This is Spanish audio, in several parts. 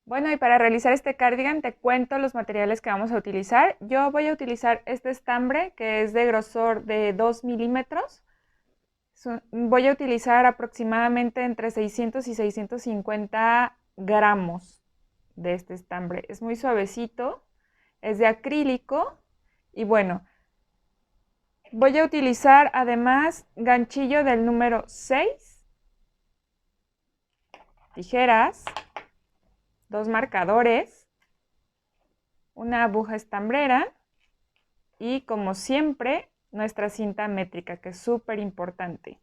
Bueno, y para realizar este cardigan te cuento los materiales que vamos a utilizar. Yo voy a utilizar este estambre que es de grosor de 2 milímetros. Voy a utilizar aproximadamente entre 600 y 650 gramos de este estambre. Es muy suavecito, es de acrílico y bueno, voy a utilizar además ganchillo del número 6, tijeras, 2 marcadores, una aguja estambrera y como siempre nuestra cinta métrica, que es súper importante.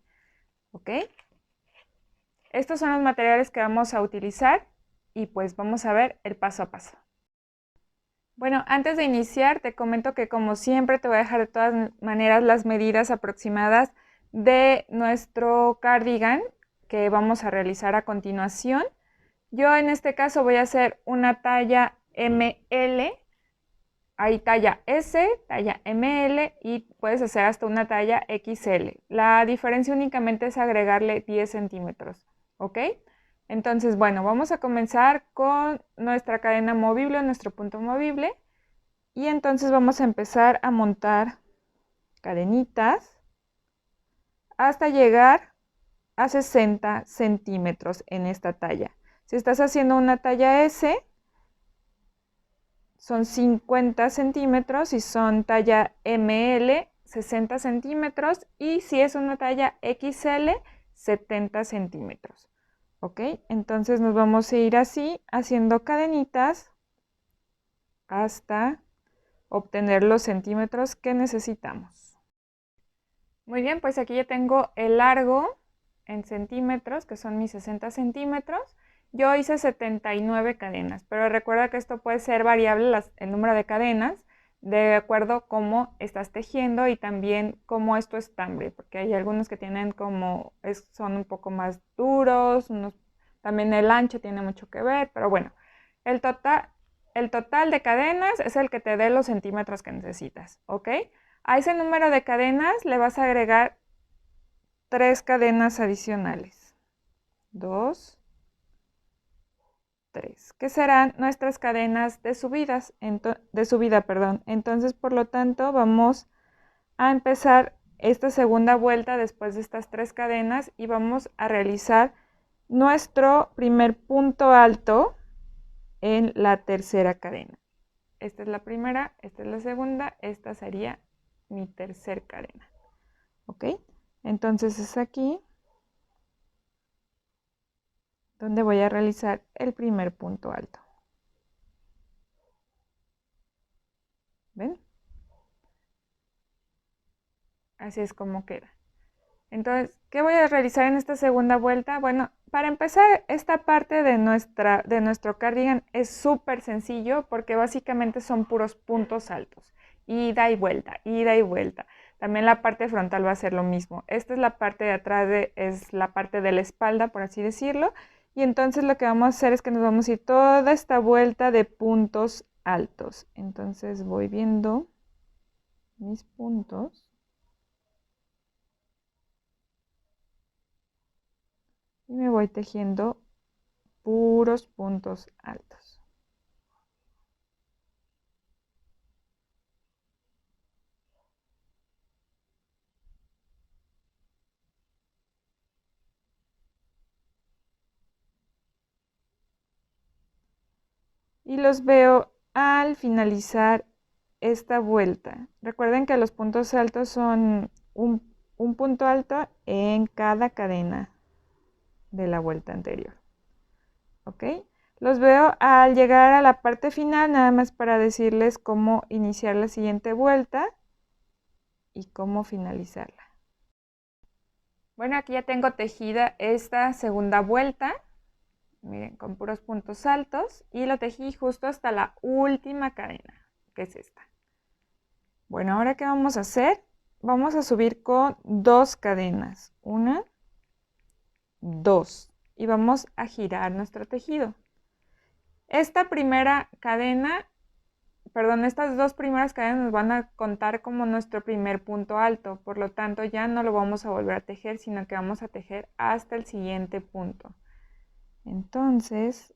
¿Ok? Estos son los materiales que vamos a utilizar y pues vamos a ver el paso a paso. Bueno, antes de iniciar te comento que como siempre te voy a dejar de todas maneras las medidas aproximadas de nuestro cardigan que vamos a realizar a continuación. Yo en este caso voy a hacer una talla ML, hay talla S, talla ML y puedes hacer hasta una talla XL. La diferencia únicamente es agregarle 10 centímetros, ¿ok? Entonces, bueno, vamos a comenzar con nuestra cadena movible, nuestro punto movible. Y entonces vamos a empezar a montar cadenitas hasta llegar a 60 centímetros en esta talla. Si estás haciendo una talla S, son 50 centímetros y son talla ML, 60 centímetros. Y si es una talla XL, 70 centímetros. ¿Ok? Entonces nos vamos a ir así, haciendo cadenitas hasta obtener los centímetros que necesitamos. Muy bien, pues aquí ya tengo el largo en centímetros, que son mis 60 centímetros. Yo hice 79 cadenas, pero recuerda que esto puede ser variable el número de cadenas de acuerdo a cómo estás tejiendo y también cómo es tu estambre, porque hay algunos que tienen son un poco más duros, también el ancho tiene mucho que ver, pero bueno, el total de cadenas es el que te dé los centímetros que necesitas, ¿ok? A ese número de cadenas le vas a agregar 3 cadenas adicionales. 2, 3, que serán nuestras cadenas de subida. Entonces, por lo tanto, vamos a empezar esta segunda vuelta después de estas 3 cadenas y vamos a realizar nuestro primer punto alto en la tercera cadena. Esta es la primera, esta es la segunda, esta sería mi tercera cadena. ¿Ok? Entonces es aquí donde voy a realizar el primer punto alto. ¿Ven? Así es como queda. Entonces, ¿qué voy a realizar en esta segunda vuelta? Bueno, para empezar, esta parte de nuestro cardigan es súper sencillo porque básicamente son puros puntos altos. Ida y vuelta, ida y vuelta. También la parte frontal va a ser lo mismo. Esta es la parte de atrás, es la parte de la espalda, por así decirlo. Y entonces lo que vamos a hacer es que nos vamos a ir toda esta vuelta de puntos altos. Entonces voy viendo mis puntos. Y me voy tejiendo puros puntos altos. Y los veo al finalizar esta vuelta. Recuerden que los puntos altos son un punto alto en cada cadena de la vuelta anterior. ¿Ok? Los veo al llegar a la parte final, nada más para decirles cómo iniciar la siguiente vuelta y cómo finalizarla. Bueno, aquí ya tengo tejida esta segunda vuelta. Miren, con puros puntos altos y lo tejí justo hasta la última cadena, que es esta. Bueno, ahora ¿qué vamos a hacer? Vamos a subir con 2 cadenas, 1, 2, y vamos a girar nuestro tejido. Esta primera cadena, perdón, estas 2 primeras cadenas nos van a contar como nuestro primer punto alto, por lo tanto ya no lo vamos a volver a tejer, sino que vamos a tejer hasta el siguiente punto. Entonces,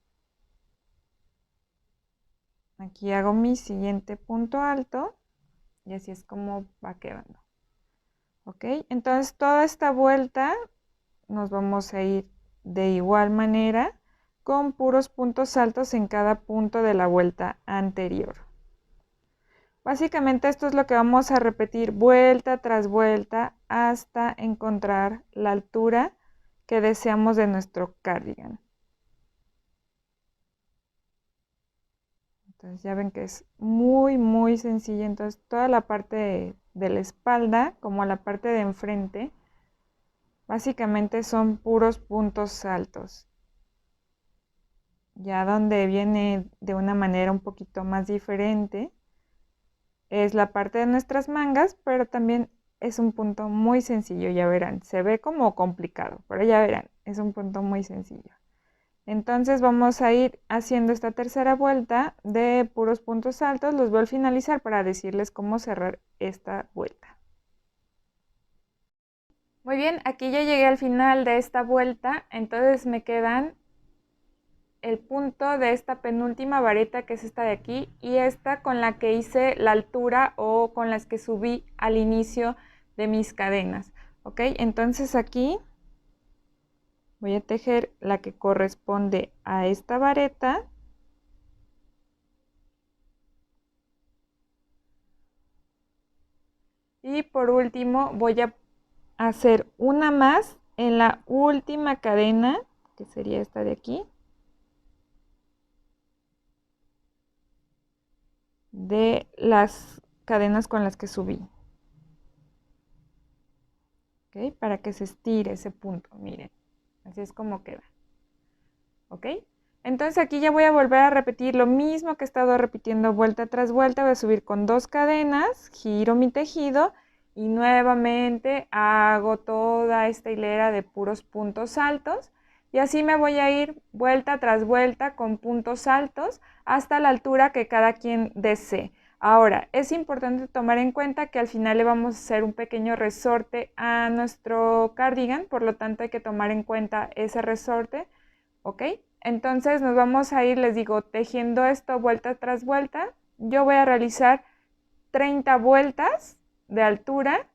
Aquí hago mi siguiente punto alto y así es como va quedando. ¿Ok? Entonces toda esta vuelta nos vamos a ir de igual manera con puros puntos altos en cada punto de la vuelta anterior. Básicamente esto es lo que vamos a repetir vuelta tras vuelta hasta encontrar la altura que deseamos de nuestro cardigan. Entonces ya ven que es muy sencilla. Entonces toda la parte de la espalda como la parte de enfrente básicamente son puros puntos altos. Ya donde viene de una manera un poquito más diferente es la parte de nuestras mangas, pero también es un punto muy sencillo, ya verán. Se ve como complicado, pero ya verán, es un punto muy sencillo. Entonces vamos a ir haciendo esta tercera vuelta de puros puntos altos. Los voy a finalizar para decirles cómo cerrar esta vuelta. Muy bien, aquí ya llegué al final de esta vuelta, entonces me quedan el punto de esta penúltima vareta, que es esta de aquí, y esta con la que hice la altura o con las que subí al inicio de mis cadenas. ¿Ok? Entonces aquí voy a tejer la que corresponde a esta vareta. Y por último voy a hacer una más en la última cadena, que sería esta de aquí, de las cadenas con las que subí. ¿Ok? Para que se estire ese punto, miren. Así es como queda. ¿Ok? Entonces aquí ya voy a volver a repetir lo mismo que he estado repitiendo vuelta tras vuelta. Voy a subir con 2 cadenas, giro mi tejido y nuevamente hago toda esta hilera de puros puntos altos. Y así me voy a ir vuelta tras vuelta con puntos altos hasta la altura que cada quien desee. Ahora, es importante tomar en cuenta que al final le vamos a hacer un pequeño resorte a nuestro cardigan, por lo tanto hay que tomar en cuenta ese resorte. ¿Ok? Entonces nos vamos a ir, les digo, tejiendo esto vuelta tras vuelta. Yo voy a realizar 30 vueltas de altura.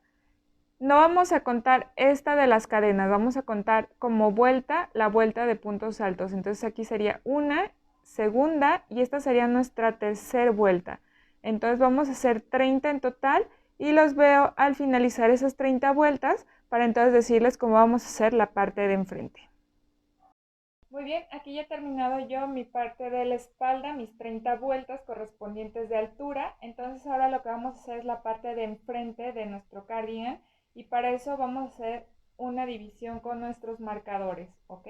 No vamos a contar esta de las cadenas, vamos a contar como vuelta la vuelta de puntos altos. Entonces aquí sería una, segunda y esta sería nuestra tercera vuelta. Entonces vamos a hacer 30 en total y los veo al finalizar esas 30 vueltas para entonces decirles cómo vamos a hacer la parte de enfrente. Muy bien, aquí ya he terminado yo mi parte de la espalda, mis 30 vueltas correspondientes de altura. Entonces ahora lo que vamos a hacer es la parte de enfrente de nuestro cardigan y para eso vamos a hacer una división con nuestros marcadores, ¿ok?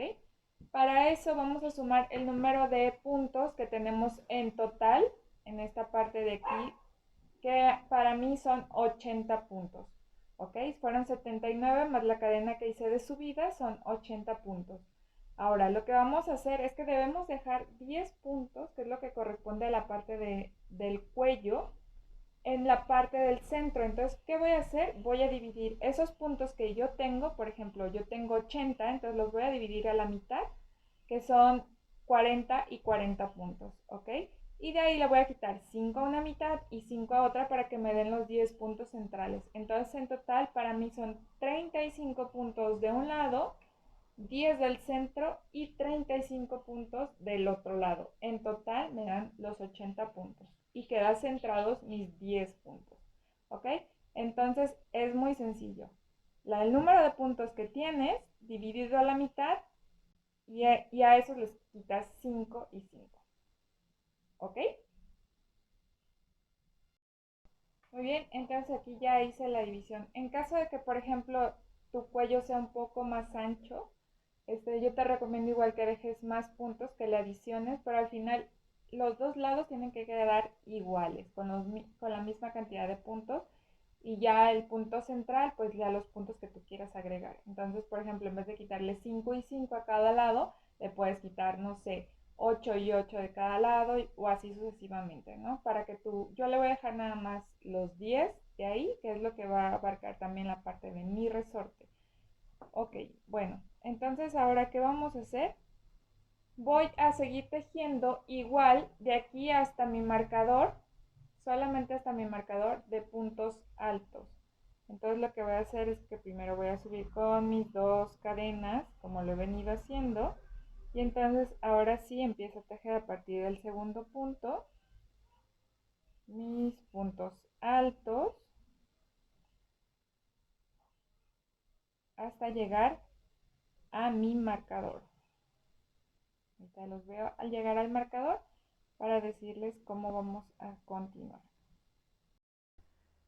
Para eso vamos a sumar el número de puntos que tenemos en total en esta parte de aquí, que para mí son 80 puntos, ¿ok? Fueron 79 más la cadena que hice de subida, son 80 puntos. Ahora, lo que vamos a hacer es que debemos dejar 10 puntos, que es lo que corresponde a la parte del cuello, en la parte del centro. Entonces, ¿qué voy a hacer? Voy a dividir esos puntos que yo tengo, por ejemplo, yo tengo 80, entonces los voy a dividir a la mitad, que son 40 y 40 puntos, ¿ok? Y de ahí le voy a quitar 5 a una mitad y 5 a otra para que me den los 10 puntos centrales. Entonces, en total, para mí son 35 puntos de un lado, 10 del centro y 35 puntos del otro lado. En total me dan los 80 puntos y quedan centrados mis 10 puntos. ¿Ok? Entonces es muy sencillo. El número de puntos que tienes dividido a la mitad y a esos les quitas 5 y 5. ¿Ok? Muy bien, entonces aquí ya hice la división. En caso de que, por ejemplo, tu cuello sea un poco más ancho, yo te recomiendo igual que dejes más puntos, que le adiciones, pero al final los dos lados tienen que quedar iguales, con la misma cantidad de puntos. Y ya el punto central, pues ya los puntos que tú quieras agregar. Entonces, por ejemplo, en vez de quitarle 5 y 5 a cada lado, le puedes quitar, no sé, 8 y 8 de cada lado o así sucesivamente, ¿no? Para que yo le voy a dejar nada más los 10 de ahí, que es lo que va a abarcar también la parte de mi resorte. Ok, bueno, entonces ahora, ¿qué vamos a hacer? voy a seguir tejiendo igual de aquí hasta mi marcador, solamente hasta mi marcador de puntos altos. Entonces lo que voy a hacer es que primero voy a subir con mis 2 cadenas, como lo he venido haciendo, y entonces ahora sí empiezo a tejer a partir del segundo punto mis puntos altos hasta llegar a mi marcador. Ahorita los veo al llegar al marcador para decirles cómo vamos a continuar.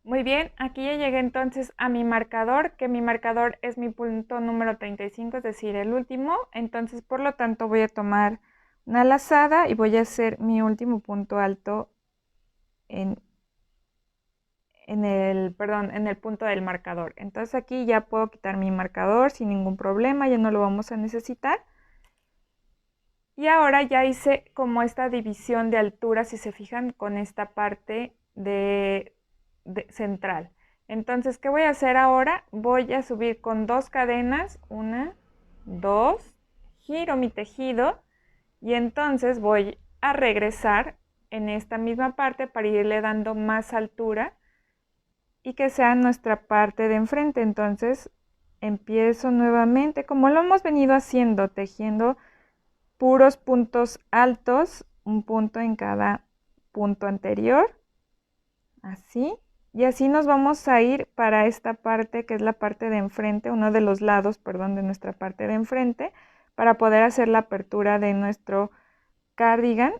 Muy bien, aquí ya llegué entonces a mi marcador, que mi marcador es mi punto número 35, es decir, el último. Entonces, por lo tanto, voy a tomar una lazada y voy a hacer mi último punto alto en el punto del marcador. Entonces aquí ya puedo quitar mi marcador sin ningún problema, ya no lo vamos a necesitar. Y ahora ya hice como esta división de altura, si se fijan, con esta parte central. Entonces, ¿qué voy a hacer ahora? Voy a subir con 2 cadenas, 1, 2, giro mi tejido y entonces voy a regresar en esta misma parte para irle dando más altura y que sea nuestra parte de enfrente. Entonces empiezo nuevamente como lo hemos venido haciendo, tejiendo puros puntos altos, un punto en cada punto anterior, así, y así nos vamos a ir para esta parte que es la parte de enfrente, uno de los lados, perdón, de nuestra parte de enfrente, para poder hacer la apertura de nuestro cardigan.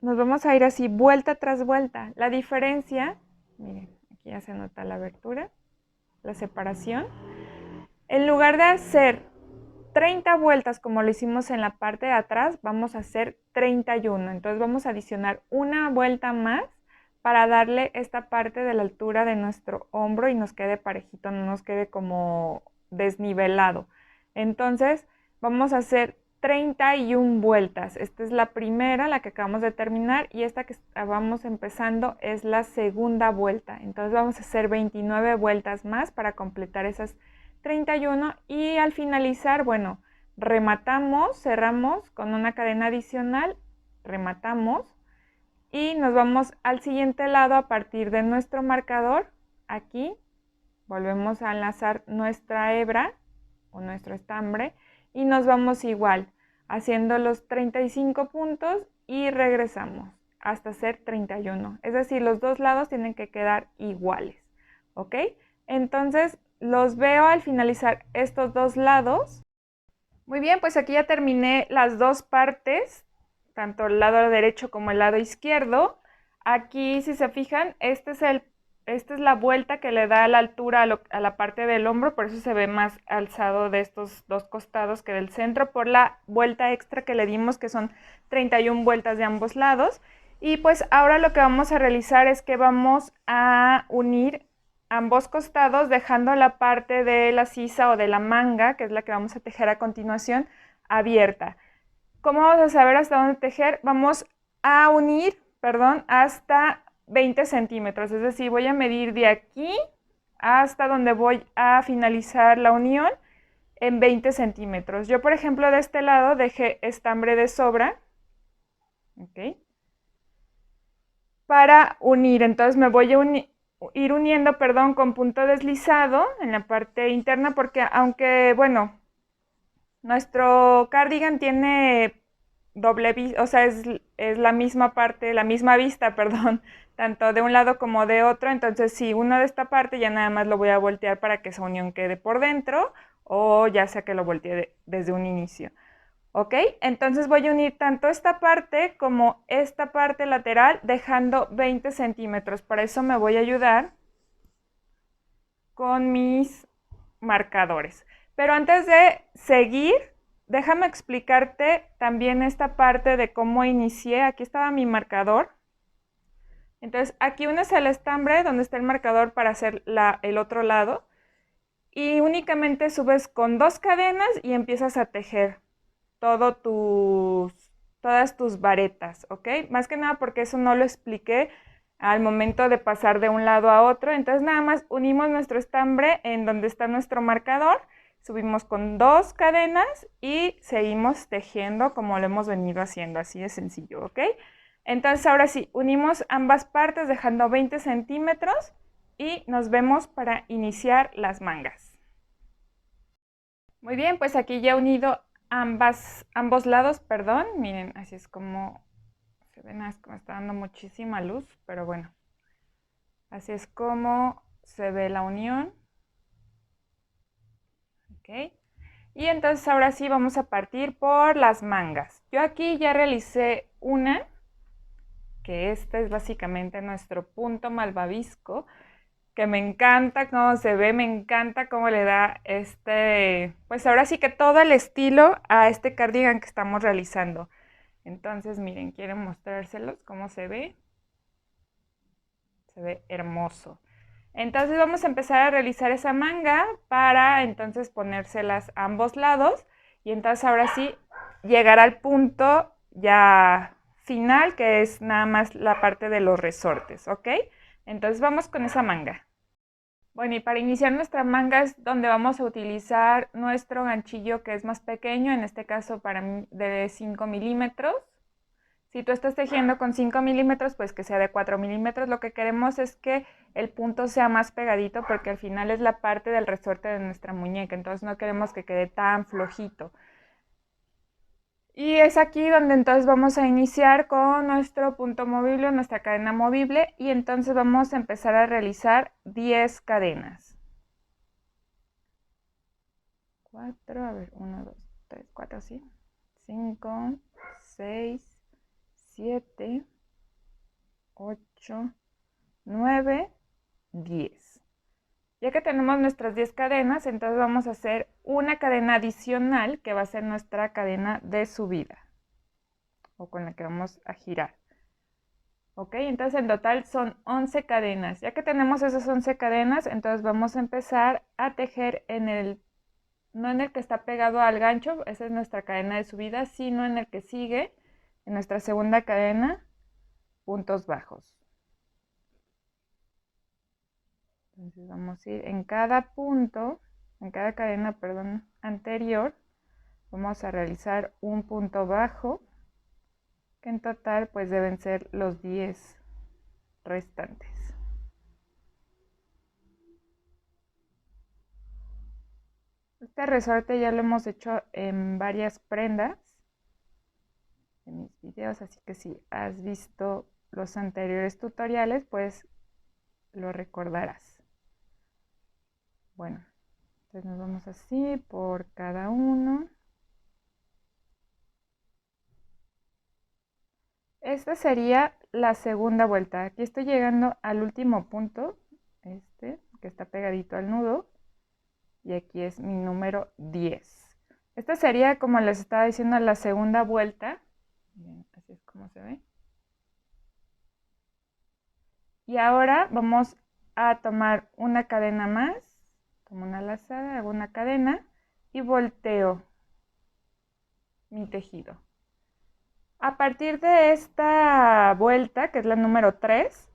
Nos vamos a ir así vuelta tras vuelta. La diferencia, miren, aquí ya se nota la abertura, la separación. En lugar de hacer 30 vueltas como lo hicimos en la parte de atrás, vamos a hacer 31. Entonces vamos a adicionar una vuelta más para darle esta parte de la altura de nuestro hombro y nos quede parejito, no nos quede como desnivelado. Entonces vamos a hacer 31 vueltas. Esta es la primera, la que acabamos de terminar, y esta que vamos empezando es la segunda vuelta. Entonces vamos a hacer 29 vueltas más para completar esas 31 y al finalizar, bueno, rematamos, cerramos con una cadena adicional, rematamos y nos vamos al siguiente lado a partir de nuestro marcador. Aquí volvemos a enlazar nuestra hebra o nuestro estambre y nos vamos igual haciendo los 35 puntos y regresamos hasta hacer 31. Es decir, los dos lados tienen que quedar iguales, ¿ok? Entonces los veo al finalizar estos dos lados. Muy bien, pues aquí ya terminé las dos partes, tanto el lado derecho como el lado izquierdo. Aquí, si se fijan, esta es la vuelta que le da la altura a la parte del hombro, por eso se ve más alzado de estos dos costados que del centro, por la vuelta extra que le dimos, que son 31 vueltas de ambos lados. Y pues ahora lo que vamos a realizar es que vamos a unir ambos costados, dejando la parte de la sisa o de la manga, que es la que vamos a tejer a continuación, abierta. ¿Cómo vamos a saber hasta dónde tejer? Vamos a unir, hasta 20 centímetros, es decir, voy a medir de aquí hasta donde voy a finalizar la unión en 20 centímetros. Yo, por ejemplo, de este lado dejé estambre de sobra, ¿ok? Para unir, entonces me voy a ir uniendo, con punto deslizado en la parte interna, porque aunque, bueno, nuestro cardigan tiene doble vista, o sea, es la misma parte, la misma vista, perdón, tanto de un lado como de otro. Entonces, si uno de esta parte ya nada más lo voy a voltear para que esa unión quede por dentro, o ya sea que lo voltee desde un inicio. ¿Ok? Entonces voy a unir tanto esta parte como esta parte lateral, dejando 20 centímetros. Para eso me voy a ayudar con mis marcadores. Pero antes de seguir, déjame explicarte también esta parte de cómo inicié. Aquí estaba mi marcador. Entonces aquí unes el estambre donde está el marcador para hacer el otro lado. Y únicamente subes con 2 cadenas y empiezas a tejer todas tus varetas, ¿ok? Más que nada porque eso no lo expliqué al momento de pasar de un lado a otro. Entonces nada más unimos nuestro estambre en donde está nuestro marcador, subimos con 2 cadenas y seguimos tejiendo como lo hemos venido haciendo, así de sencillo, ¿ok? Entonces ahora sí, unimos ambas partes dejando 20 centímetros y nos vemos para iniciar las mangas. Muy bien, pues aquí ya he unido ambos lados, perdón, miren, así es como se ven, es como está dando muchísima luz, pero bueno, así es como se ve la unión. ¿Ok? Y entonces ahora sí vamos a partir por las mangas. Yo aquí ya realicé una, que este es básicamente nuestro punto malvavisco, que me encanta cómo se ve, me encanta cómo le da pues ahora sí que todo el estilo a este cardigan que estamos realizando. Entonces miren, quiero mostrárselos cómo se ve. Se ve hermoso. Entonces vamos a empezar a realizar esa manga para entonces ponérselas a ambos lados y entonces ahora sí llegar al punto ya final, que es nada más la parte de los resortes, ¿ok? Entonces vamos con esa manga. Bueno, y para iniciar nuestra manga es donde vamos a utilizar nuestro ganchillo que es más pequeño, en este caso para mí de 5 milímetros. Si tú estás tejiendo con 5 milímetros, pues que sea de 4 milímetros. Lo que queremos es que el punto sea más pegadito porque al final es la parte del resorte de nuestra muñeca. Entonces no queremos que quede tan flojito. Y es aquí donde entonces vamos a iniciar con nuestro punto movible, nuestra cadena movible. Y entonces vamos a empezar a realizar 10 cadenas. 4, a ver, 1, 2, 3, 4, sí. 5, 6, 7, 8, 9, 10. Ya que tenemos nuestras 10 cadenas, entonces vamos a hacer una cadena adicional que va a ser nuestra cadena de subida o con la que vamos a girar. Ok, entonces en total son 11 cadenas. Ya que tenemos esas 11 cadenas, entonces vamos a empezar a tejer no en el que está pegado al gancho, esa es nuestra cadena de subida, sino en el que sigue, en nuestra segunda cadena, puntos bajos. Entonces vamos a ir en cada punto, en cada cadena, perdón, anterior, vamos a realizar un punto bajo, que en total pues deben ser los 10 restantes. Este resorte ya lo hemos hecho en varias prendas de mis videos, así que si has visto los anteriores tutoriales, pues lo recordarás. Bueno, entonces nos vamos así por cada uno. Esta sería la segunda vuelta. Aquí estoy llegando al último punto, que está pegadito al nudo. Y aquí es mi número 10. Esta sería, como les estaba diciendo, la segunda vuelta. Miren, así es como se ve. Y ahora vamos a tomar una cadena más. Tomo una lazada, hago una cadena y volteo mi tejido. A partir de esta vuelta, que es la número 3,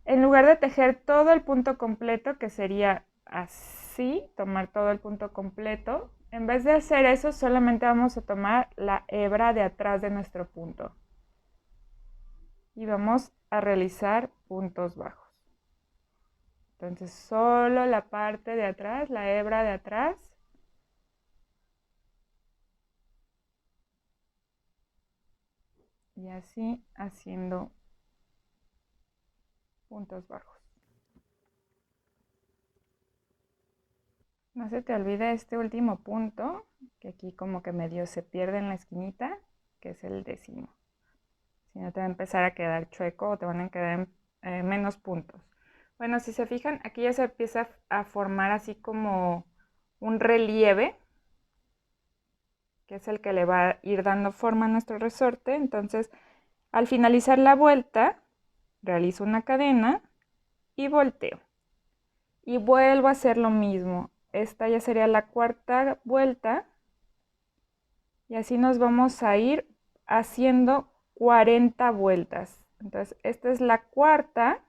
en lugar de tejer todo el punto completo, que sería así, tomar todo el punto completo, en vez de hacer eso, solamente vamos a tomar la hebra de atrás de nuestro punto. Y vamos a realizar puntos bajos. Entonces, solo la parte de atrás, la hebra de atrás. Y así haciendo puntos bajos. No se te olvide este último punto, que aquí como que medio se pierde en la esquinita, que es el 10º. Si no te va a empezar a quedar chueco o te van a quedar menos puntos. Bueno, si se fijan, aquí ya se empieza a formar así como un relieve, que es el que le va a ir dando forma a nuestro resorte. Entonces, al finalizar la vuelta, realizo una cadena y volteo. Y vuelvo a hacer lo mismo. Esta ya sería la cuarta vuelta. Y así nos vamos a ir haciendo 40 vueltas. Entonces, esta es la cuarta.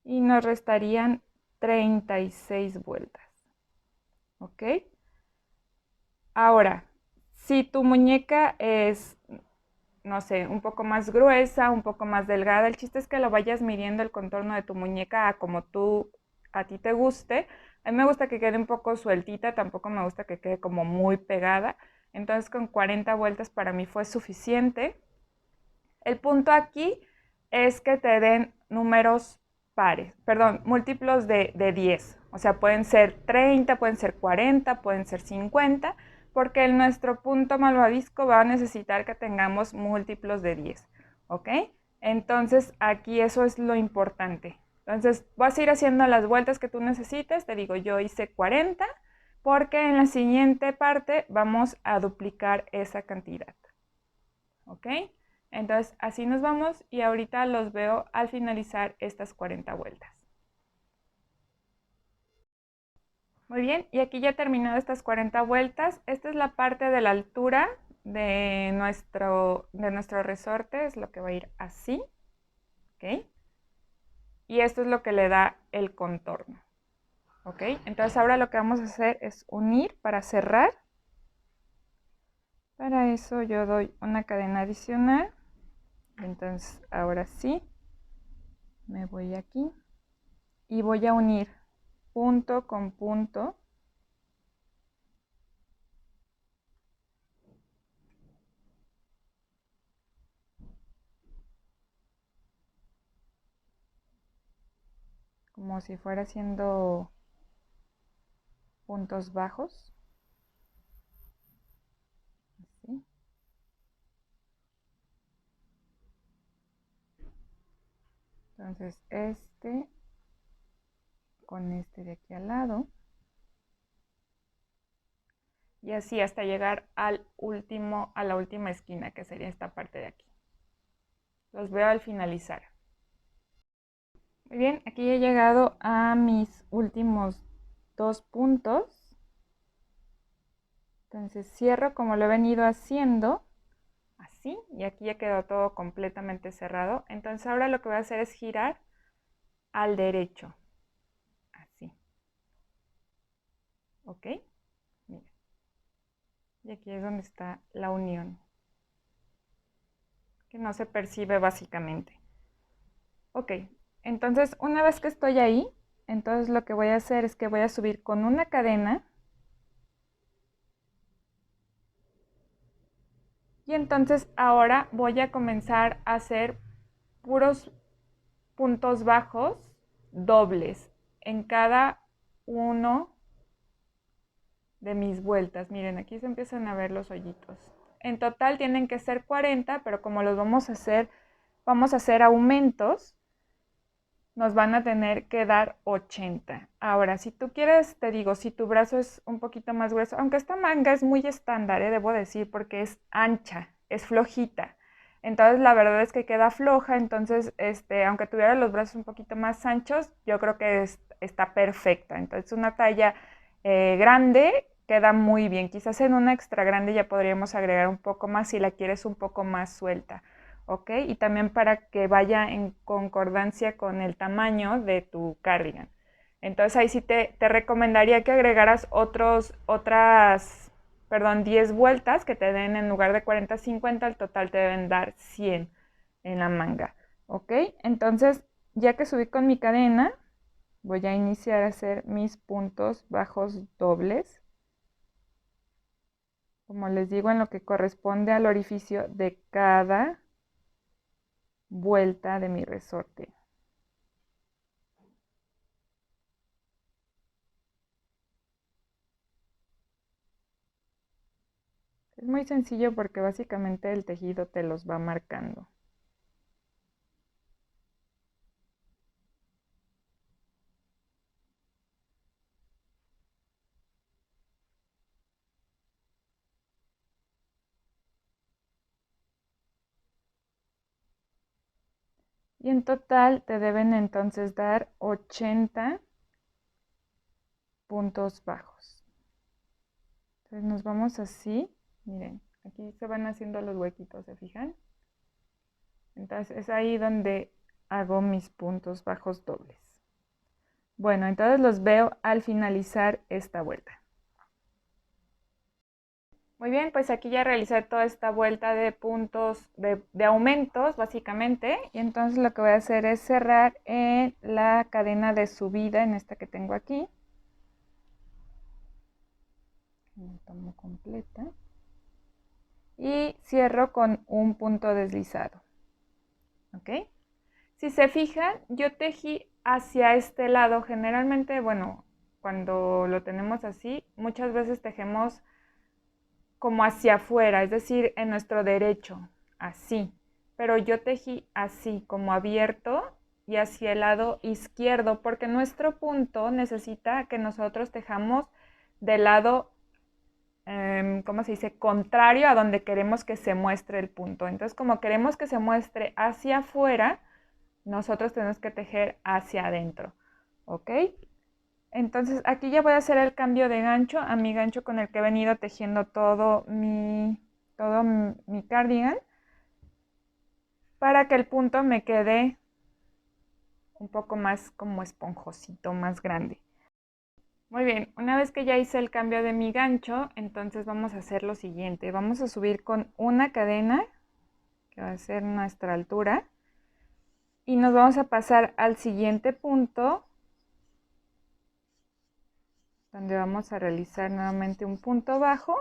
Y nos restarían 36 vueltas. ¿ok? Ahora, si tu muñeca es, no sé, un poco más gruesa, un poco más delgada, el chiste es que lo vayas midiendo el contorno de tu muñeca a como a ti te guste. A mí me gusta que quede un poco sueltita, tampoco me gusta que quede como muy pegada. Entonces con 40 vueltas para mí fue suficiente. El punto aquí es que te den números pares, perdón, múltiplos de 10. O sea, pueden ser 30, pueden ser 40, pueden ser 50, porque en nuestro punto malvavisco va a necesitar que tengamos múltiplos de 10. ¿Ok? Entonces, aquí eso es lo importante. Entonces, vas a ir haciendo las vueltas que tú necesites. Te digo, yo hice 40 porque en la siguiente parte vamos a duplicar esa cantidad. ¿Ok? Entonces así nos vamos y ahorita los veo al finalizar estas 40 vueltas. Muy bien, y aquí ya he terminado estas 40 vueltas. Esta es la parte de la altura de nuestro resorte, es lo que va a ir así. ¿Ok? Y esto es lo que le da el contorno. ¿Ok? Entonces ahora lo que vamos a hacer es unir para cerrar. Para eso yo doy una cadena adicional. Entonces ahora sí, me voy aquí y voy a unir punto con punto. Como si fuera haciendo puntos bajos. Así. Entonces este con este de aquí al lado. Y así hasta llegar a la última esquina, que sería esta parte de aquí. Los veo al finalizar. Muy bien, aquí he llegado a mis últimos 2 puntos. Entonces cierro como lo he venido haciendo, así, y aquí ya quedó todo completamente cerrado. Entonces ahora lo que voy a hacer es girar al derecho, así. ¿Ok? Mira. Y aquí es donde está la unión, que no se percibe básicamente. Ok, entonces una vez que estoy ahí, entonces lo que voy a hacer es que voy a subir con una cadena. Y entonces ahora voy a comenzar a hacer puros puntos bajos dobles en cada uno de mis vueltas. Miren, aquí se empiezan a ver los hoyitos. En total tienen que ser 40, pero como los vamos a hacer aumentos, nos van a tener que dar 80. Ahora, si tú quieres, te digo, si tu brazo es un poquito más grueso, aunque esta manga es muy estándar, debo decir, porque es ancha, es flojita. Entonces, la verdad es que queda floja, entonces, aunque tuviera los brazos un poquito más anchos, yo creo que está perfecta. Entonces, una talla grande queda muy bien. Quizás en una extra grande ya podríamos agregar un poco más si la quieres un poco más suelta. ¿Ok? Y también para que vaya en concordancia con el tamaño de tu cardigan. Entonces ahí sí te recomendaría que agregaras perdón, 10 vueltas que te den en lugar de 40, 50, al total te deben dar 100 en la manga. ¿Ok? Entonces, ya que subí con mi cadena, voy a iniciar a hacer mis puntos bajos dobles. Como les digo, en lo que corresponde al orificio de cada vuelta de mi resorte. Es muy sencillo porque básicamente el tejido te los va marcando. Y en total te deben entonces dar 80 puntos bajos. Entonces nos vamos así. Miren, aquí se van haciendo los huequitos, ¿se fijan? Entonces es ahí donde hago mis puntos bajos dobles. Bueno, entonces los veo al finalizar esta vuelta. Muy bien, pues aquí ya realicé toda esta vuelta de puntos, de aumentos básicamente, y entonces lo que voy a hacer es cerrar en la cadena de subida, en esta que tengo aquí. La tomo completa. Y cierro con un punto deslizado. ¿Ok? Si se fijan, yo tejí hacia este lado. Generalmente, bueno, cuando lo tenemos así, muchas veces tejemos como hacia afuera, es decir, en nuestro derecho, así. Pero yo tejí así, como abierto y hacia el lado izquierdo, porque nuestro punto necesita que nosotros tejamos del lado, ¿cómo se dice? Contrario a donde queremos que se muestre el punto. Entonces, como queremos que se muestre hacia afuera, nosotros tenemos que tejer hacia adentro, ¿ok? Entonces aquí ya voy a hacer el cambio de gancho a mi gancho con el que he venido tejiendo todo mi cardigan, para que el punto me quede un poco más como esponjosito, más grande. Muy bien, una vez que ya hice el cambio de mi gancho, entonces vamos a hacer lo siguiente. Vamos a subir con una cadena, que va a ser nuestra altura, y nos vamos a pasar al siguiente punto, donde vamos a realizar nuevamente un punto bajo,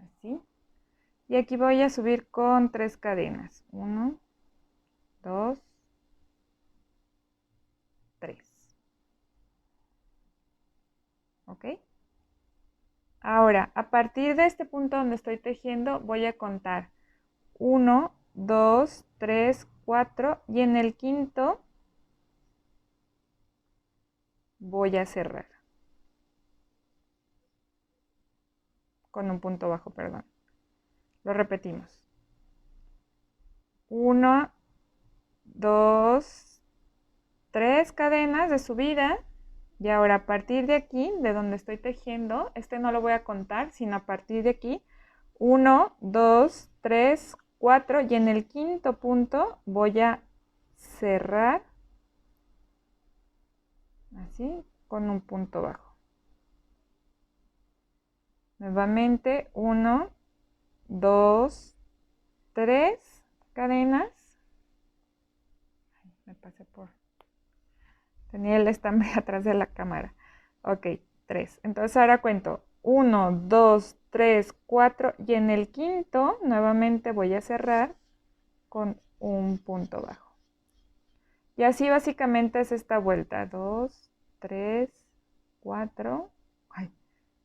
así. Y aquí voy a subir con 3 cadenas. 1, 2, 3. ¿Ok? Ahora, a partir de este punto donde estoy tejiendo, voy a contar 1, 2, 3, 4 y en el quinto voy a cerrar con un punto bajo, perdón. Lo repetimos. 1, 2, 3 cadenas de subida. Y ahora a partir de aquí, de donde estoy tejiendo, este no lo voy a contar, sino a partir de aquí, 1, 2, 3, 4 y en el quinto punto voy a cerrar así con un punto bajo. Nuevamente 1, 2, 3 cadenas. Me pasé por... Tenía el estambre atrás de la cámara. Ok, 3. Entonces ahora cuento 1, 2, 3, 4 y en el quinto nuevamente voy a cerrar con un punto bajo. Y así básicamente es esta vuelta. 2, 3, 4. Ay,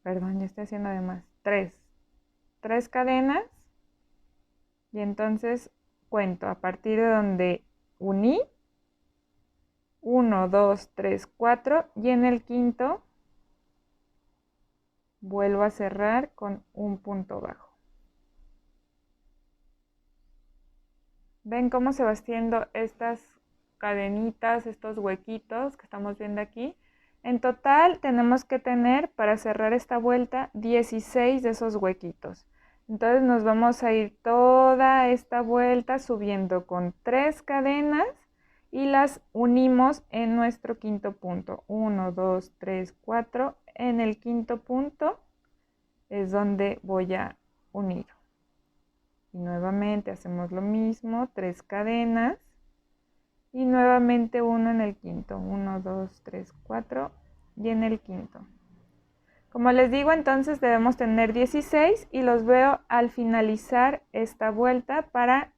perdón, ya estoy haciendo de más. 3 cadenas. Y entonces cuento a partir de donde uní. 1, 2, 3, 4. Y en el quinto vuelvo a cerrar con un punto bajo. ¿Ven cómo se va haciendo estas cadenitas, estos huequitos que estamos viendo aquí? En total tenemos que tener, para cerrar esta vuelta, 16 de esos huequitos. Entonces nos vamos a ir toda esta vuelta subiendo con 3 cadenas y las unimos en nuestro quinto punto. 1, 2, 3, 4. En el quinto punto es donde voy a unir. Y nuevamente hacemos lo mismo, 3 cadenas y nuevamente uno en el quinto. 1, 2, 3, 4 y en el quinto. Como les digo, entonces debemos tener 16 y los veo al finalizar esta vuelta para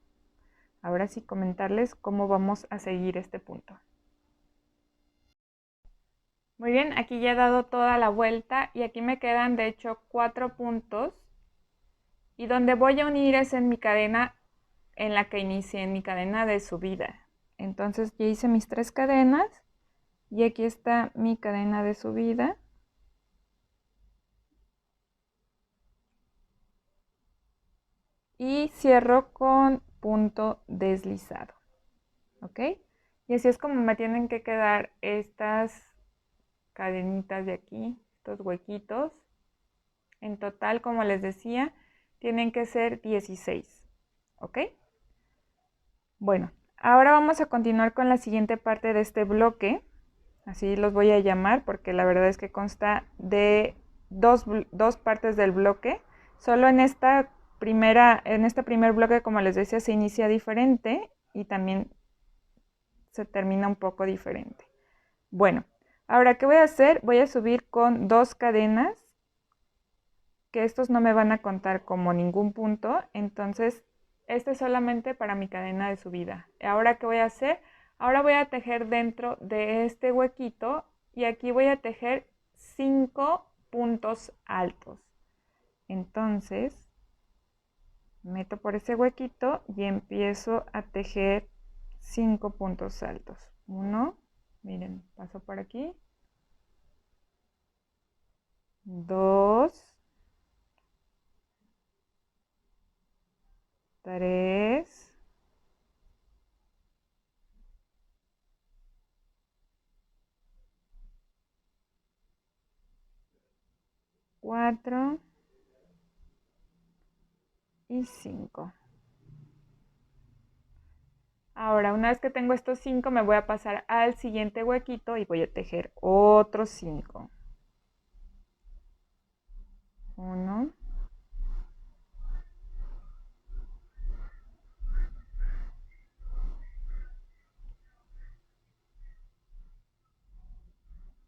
ahora sí comentarles cómo vamos a seguir este punto. Muy bien, aquí ya he dado toda la vuelta y aquí me quedan de hecho 4 puntos y donde voy a unir es en mi cadena en la que inicié, en mi cadena de subida. Entonces ya hice mis 3 cadenas y aquí está mi cadena de subida. Y cierro con punto deslizado. ¿Ok? Y así es como me tienen que quedar estas cadenitas de aquí, estos huequitos. En total, como les decía, tienen que ser 16. ¿Ok? Bueno, ahora vamos a continuar con la siguiente parte de este bloque. Así los voy a llamar porque la verdad es que consta de dos partes del bloque. Solo en este primer bloque, como les decía, se inicia diferente y también se termina un poco diferente. Bueno, ahora, ¿qué voy a hacer? Voy a subir con 2 cadenas, que estos no me van a contar como ningún punto, entonces este es solamente para mi cadena de subida. Ahora, ¿qué voy a hacer? Ahora voy a tejer dentro de este huequito y aquí voy a tejer 5 puntos altos. Entonces, meto por ese huequito y empiezo a tejer 5 puntos altos. 1, miren, paso por aquí. 2, 3, 4 y 5. Ahora, una vez que tengo estos 5, me voy a pasar al siguiente huequito y voy a tejer otros 5. 1,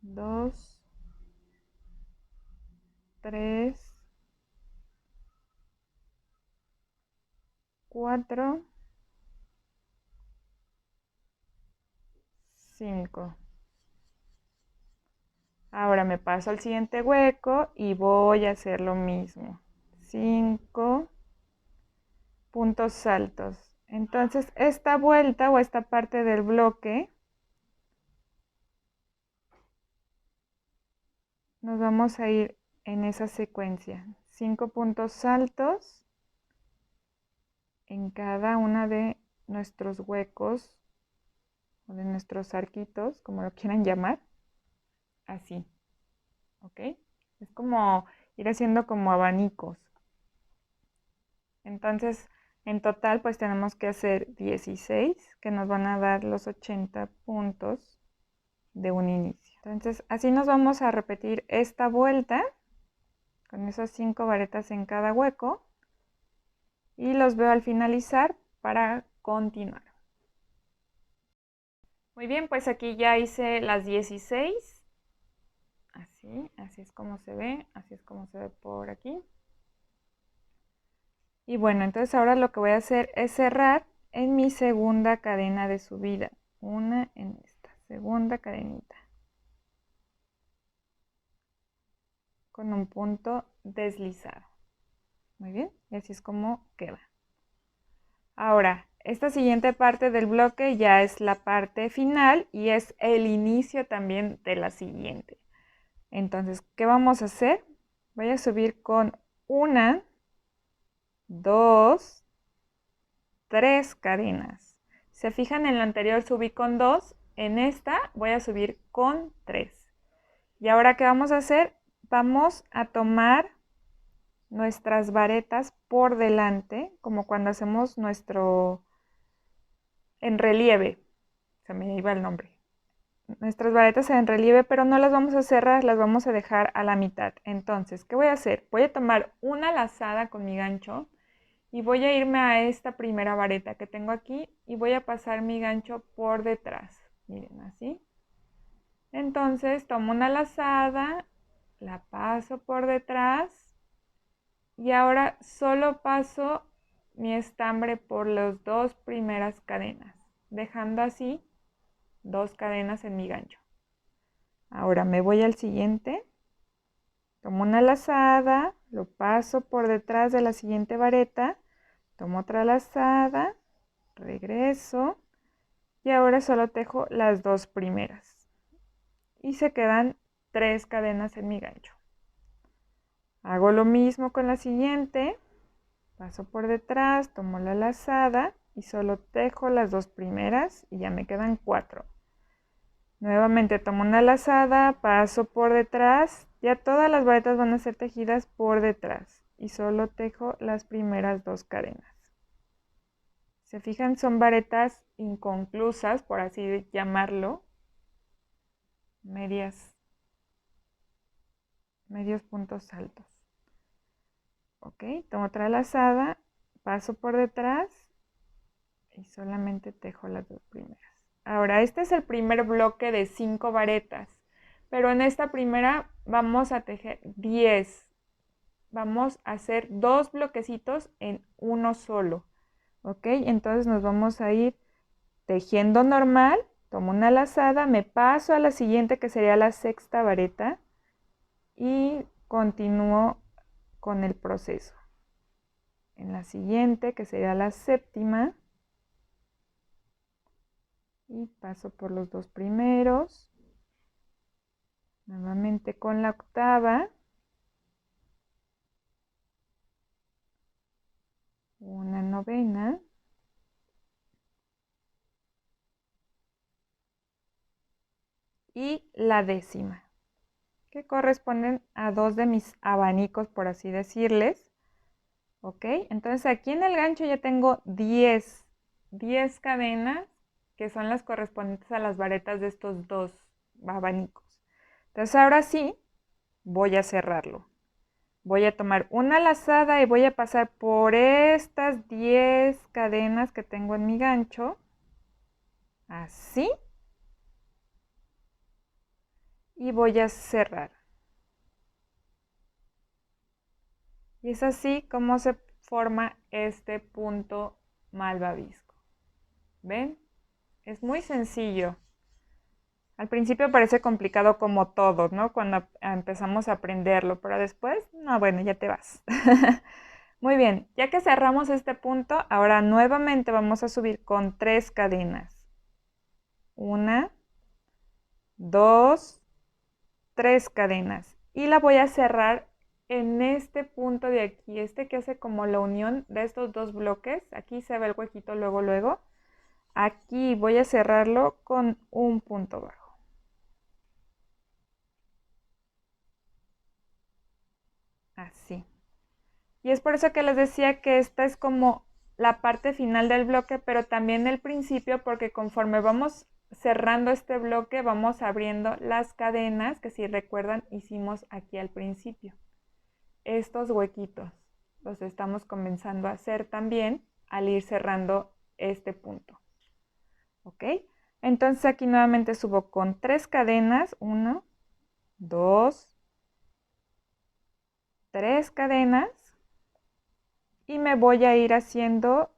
2, 3, 4, 5. Ahora me paso al siguiente hueco y voy a hacer lo mismo. 5 puntos altos. Entonces, esta vuelta o esta parte del bloque nos vamos a ir en esa secuencia. 5 puntos altos en cada una de nuestros huecos o de nuestros arquitos, como lo quieran llamar. Así, ¿ok? Es como ir haciendo como abanicos. Entonces, en total, pues tenemos que hacer 16, que nos van a dar los 80 puntos de un inicio. Entonces, así nos vamos a repetir esta vuelta con esas 5 varetas en cada hueco y los veo al finalizar para continuar. Muy bien, pues aquí ya hice las 16. Así es como se ve, así es como se ve por aquí. Y bueno, entonces ahora lo que voy a hacer es cerrar en mi segunda cadena de subida. Una en esta, segunda cadenita. Con un punto deslizado. Muy bien, y así es como queda. Ahora, esta siguiente parte del bloque ya es la parte final y es el inicio también de la siguiente. Entonces, ¿qué vamos a hacer? Voy a subir con 1, 2, 3 cadenas. Se fijan, en la anterior subí con 2, en esta voy a subir con 3. Y ahora, ¿qué vamos a hacer? Vamos a tomar nuestras varetas por delante, como cuando hacemos nuestro en relieve. Se me iba el nombre. Nuestras varetas en relieve, pero no las vamos a cerrar, las vamos a dejar a la mitad. Entonces, ¿qué voy a hacer? Voy a tomar una lazada con mi gancho y voy a irme a esta primera vareta que tengo aquí y voy a pasar mi gancho por detrás. Miren, así. Entonces, tomo una lazada, la paso por detrás y ahora solo paso mi estambre por las 2 primeras cadenas, dejando así 2 cadenas en mi gancho. Ahora me voy al siguiente, tomo una lazada, lo paso por detrás de la siguiente vareta, tomo otra lazada, regreso y ahora solo tejo las 2 primeras y se quedan 3 cadenas en mi gancho. Hago lo mismo con la siguiente, paso por detrás, tomo la lazada y solo tejo las 2 primeras y ya me quedan 4. Nuevamente tomo una lazada, paso por detrás, ya todas las varetas van a ser tejidas por detrás y solo tejo las primeras 2 cadenas. Se fijan, son varetas inconclusas, por así llamarlo, medias medios puntos altos. Ok, tomo otra lazada, paso por detrás y solamente tejo las dos primeras. Ahora, este es el primer bloque de 5 varetas, pero en esta primera vamos a tejer 10. Vamos a hacer 2 bloquecitos en uno solo. Ok, entonces nos vamos a ir tejiendo normal, tomo una lazada, me paso a la siguiente que sería la sexta vareta y continúo con el proceso. En la siguiente que sería la séptima y paso por los dos primeros, nuevamente con la octava, una novena y la décima, que corresponden a dos de mis abanicos, por así decirles. Ok, entonces aquí en el gancho ya tengo 10 cadenas que son las correspondientes a las varetas de estos dos abanicos. Entonces ahora sí voy a cerrarlo. Voy a tomar una lazada y voy a pasar por estas 10 cadenas que tengo en mi gancho, así, y voy a cerrar. Y es así como se forma este punto malvavisco. ¿Ven? Es muy sencillo. Al principio parece complicado como todo, ¿no? Cuando empezamos a aprenderlo, pero después, no, bueno, ya te vas. Muy bien, ya que cerramos este punto, ahora nuevamente vamos a subir con 3 cadenas. 1, 2, 3 cadenas. Y la voy a cerrar en este punto de aquí, este que hace como la unión de estos dos bloques. Aquí se ve el huequito luego, luego. Aquí voy a cerrarlo con un punto bajo. Así. Y es por eso que les decía que esta es como la parte final del bloque, pero también el principio, porque conforme vamos cerrando este bloque, vamos abriendo las cadenas que, si recuerdan, hicimos aquí al principio. Estos huequitos los estamos comenzando a hacer también al ir cerrando este punto. ¿Ok? Entonces aquí nuevamente subo con 3 cadenas, 1, 2, 3 cadenas, y me voy a ir haciendo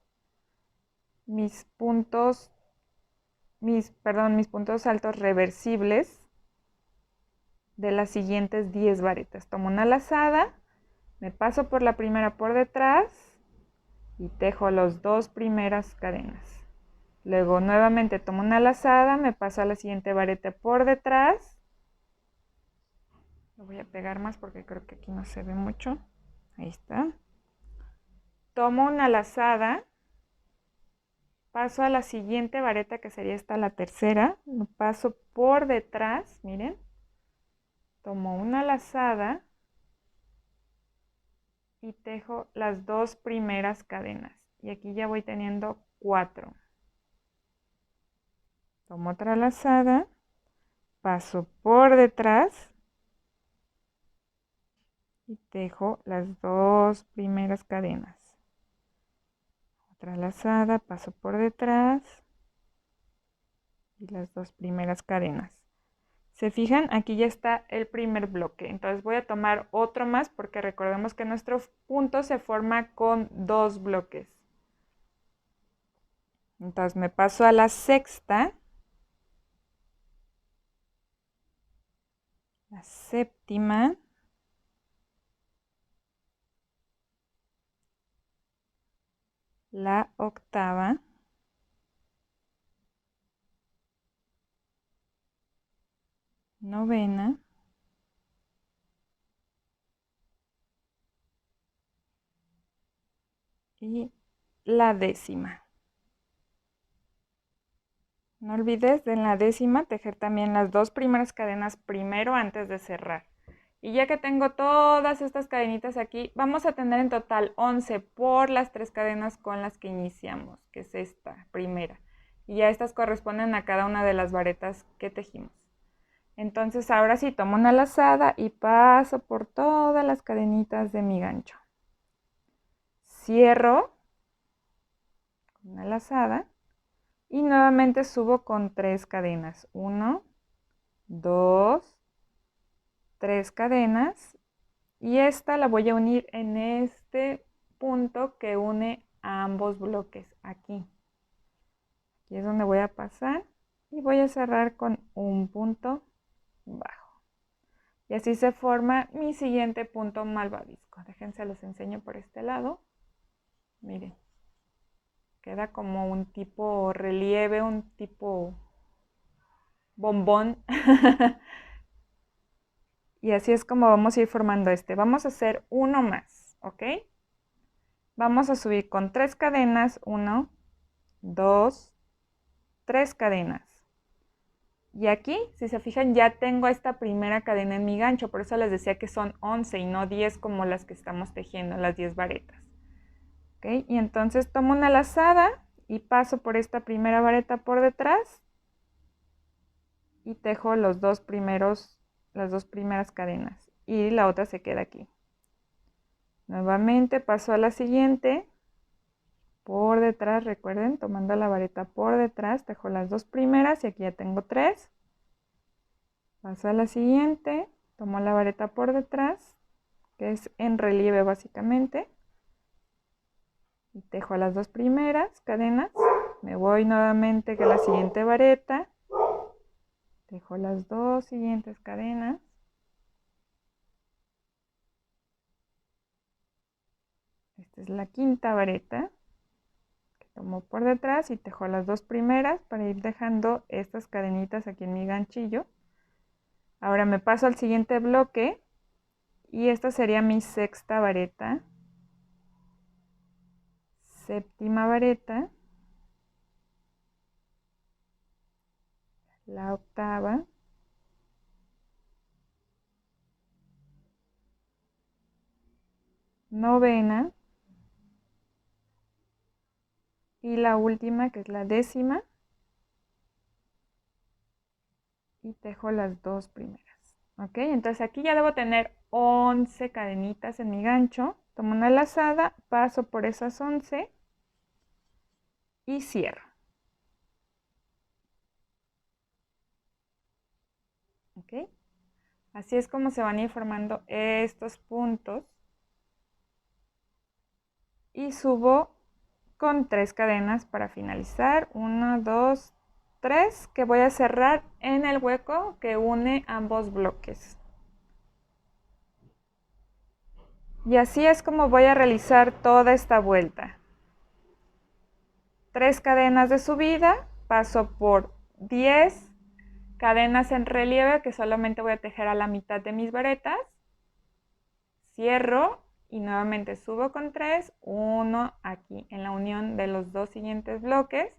mis puntos altos reversibles de las siguientes 10 varetas. Tomo una lazada, me paso por la primera por detrás y tejo las dos primeras cadenas. Luego nuevamente tomo una lazada, me paso a la siguiente vareta por detrás. Lo voy a pegar más porque creo que aquí no se ve mucho. Ahí está. Tomo una lazada, paso a la siguiente vareta que sería esta, la tercera. Lo paso por detrás, miren. Tomo una lazada y tejo las dos primeras cadenas. Y aquí ya voy teniendo 4. Tomo otra lazada, paso por detrás y tejo las dos primeras cadenas. Otra lazada, paso por detrás y las dos primeras cadenas. ¿Se fijan? Aquí ya está el primer bloque. Entonces voy a tomar otro más porque recordemos que nuestro punto se forma con 2 bloques. Entonces me paso a la sexta, la séptima, la octava, novena y la décima. No olvides de en la décima tejer también las dos primeras cadenas primero antes de cerrar. Y ya que tengo todas estas cadenitas aquí, vamos a tener en total 11 por las 3 cadenas con las que iniciamos, que es esta primera. Y ya estas corresponden a cada una de las varetas que tejimos. Entonces ahora sí tomo una lazada y paso por todas las cadenitas de mi gancho. Cierro una lazada y nuevamente subo con 3 cadenas. 1, 2, 3 cadenas y esta la voy a unir en este punto que une a ambos bloques aquí. Aquí es donde voy a pasar y voy a cerrar con un punto bajo. Y así se forma mi siguiente punto malvavisco. Déjense los enseño por este lado. Miren, queda como un tipo relieve, un tipo bombón. Y así es como vamos a ir formando este. Vamos a hacer uno más, ¿ok? Vamos a subir con 3 cadenas, 1, 2, 3 cadenas. Y aquí, si se fijan, ya tengo esta primera cadena en mi gancho, por eso les decía que son 11 y no 10 como las que estamos tejiendo, las 10 varetas. ¿Ok? Y entonces tomo una lazada y paso por esta primera vareta por detrás y tejo las dos primeras cadenas y la otra se queda aquí. Nuevamente paso a la siguiente por detrás, recuerden, tomando la vareta por detrás, tejo las dos primeras y aquí ya tengo 3. Paso a la siguiente, tomo la vareta por detrás, que es en relieve básicamente, y tejo las dos primeras cadenas, me voy nuevamente a la siguiente vareta, tejo las dos siguientes cadenas, esta es la quinta vareta, que tomo por detrás y tejo las dos primeras para ir dejando estas cadenitas aquí en mi ganchillo. Ahora me paso al siguiente bloque y esta sería mi sexta vareta, séptima vareta, la octava, novena y la última que es la décima y tejo las dos primeras. Ok, entonces aquí ya debo tener 11 cadenitas en mi gancho. Tomo una lazada, paso por esas 11 y cierro. Ok, así es como se van a ir formando estos puntos y subo con 3 cadenas para finalizar. 1, 2, 3 que voy a cerrar en el hueco que une ambos bloques. Y así es como voy a realizar toda esta vuelta. 3 cadenas de subida, paso por 10 cadenas en relieve que solamente voy a tejer a la mitad de mis varetas, cierro y nuevamente subo con 3, 1 aquí en la unión de los dos siguientes bloques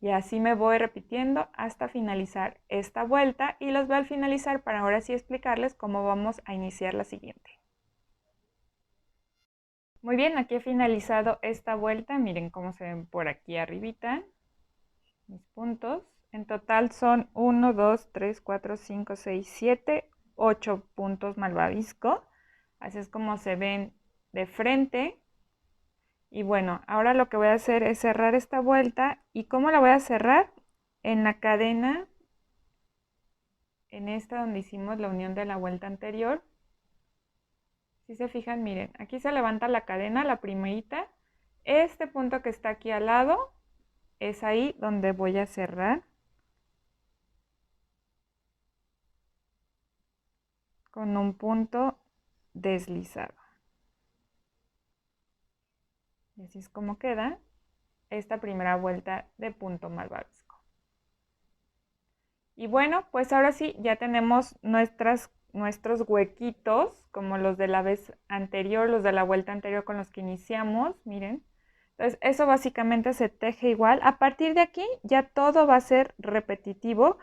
y así me voy repitiendo hasta finalizar esta vuelta y los voy a finalizar para ahora sí explicarles cómo vamos a iniciar la siguiente. Muy bien, aquí he finalizado esta vuelta, miren cómo se ven por aquí arribita mis puntos. En total son 1, 2, 3, 4, 5, 6, 7, 8 puntos malvavisco. Así es como se ven de frente. Y bueno, ahora lo que voy a hacer es cerrar esta vuelta. ¿Y cómo la voy a cerrar? En la cadena, en esta donde hicimos la unión de la vuelta anterior. Si se fijan, miren, aquí se levanta la cadena, la primerita. Este punto que está aquí al lado es ahí donde voy a cerrar con un punto deslizado. Y así es como queda esta primera vuelta de punto malvavisco. Y bueno, pues ahora sí ya tenemos nuestros huequitos, como los de la vez anterior, los de la vuelta anterior con los que iniciamos, miren. Entonces eso básicamente se teje igual. A partir de aquí ya todo va a ser repetitivo,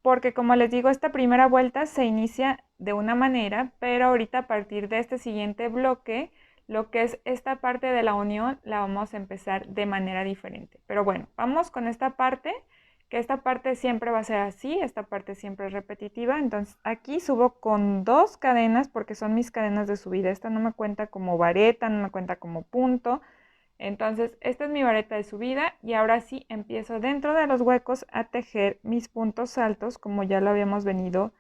porque como les digo, esta primera vuelta se inicia de una manera, pero ahorita a partir de este siguiente bloque, lo que es esta parte de la unión la vamos a empezar de manera diferente. Pero bueno, vamos con esta parte que esta parte siempre va a ser así, esta parte siempre es repetitiva. Entonces aquí subo con 2 cadenas porque son mis cadenas de subida. Esta no me cuenta como vareta, no me cuenta como punto. Entonces esta es mi vareta de subida y ahora sí empiezo dentro de los huecos a tejer mis puntos altos como ya lo habíamos venido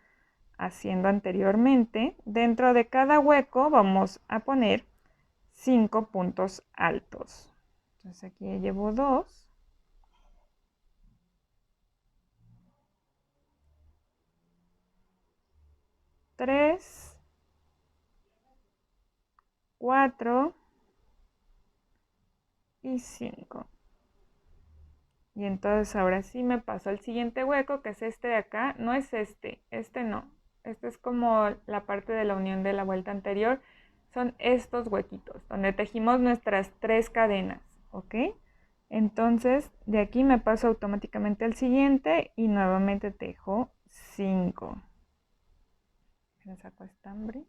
haciendo anteriormente. Dentro de cada hueco vamos a poner 5 puntos altos. Entonces aquí ya llevo 2. 3, 4 y 5. Y entonces ahora sí me paso al siguiente hueco, que es este de acá. No es este no. Este es como la parte de la unión de la vuelta anterior. Son estos huequitos, donde tejimos nuestras 3 cadenas, ¿ok? Entonces, de aquí me paso automáticamente al siguiente y nuevamente tejo 5. Me saco estambre.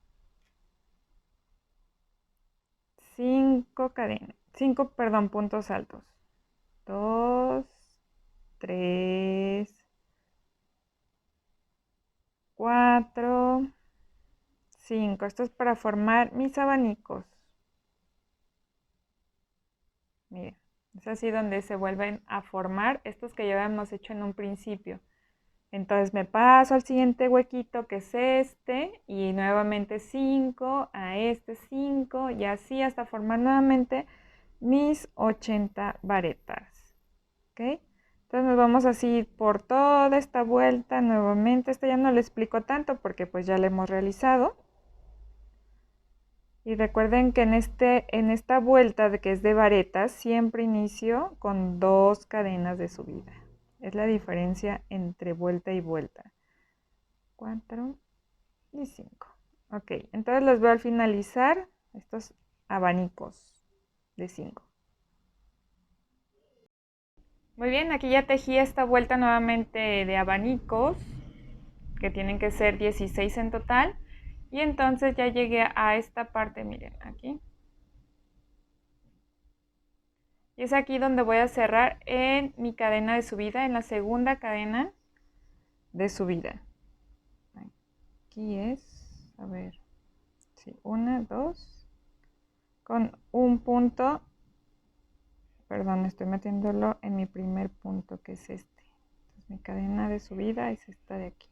5 cadenas, 5, perdón, puntos altos. 2, 3, 4, 5. Esto es para formar mis abanicos. Miren, es así donde se vuelven a formar estos que ya habíamos hecho en un principio. Entonces me paso al siguiente huequito que es este y nuevamente 5, a este 5 y así hasta formar nuevamente mis 80 varetas. ¿Ok? Entonces nos vamos así por toda esta vuelta nuevamente. Esta ya no le explico tanto porque pues ya la hemos realizado. Y recuerden que en esta vuelta de que es de varetas siempre inicio con 2 cadenas de subida. Es la diferencia entre vuelta y vuelta. 4 y 5. Ok, entonces los voy a finalizar estos abanicos de 5. Muy bien, aquí ya tejí esta vuelta nuevamente de abanicos, que tienen que ser 16 en total. Y entonces ya llegué a esta parte, miren, aquí. Y es aquí donde voy a cerrar en mi cadena de subida, en la segunda cadena de subida. Aquí es, a ver, sí, 1, 2, con un punto, perdón, estoy metiéndolo en mi primer punto, que es este. Entonces mi cadena de subida es esta de aquí.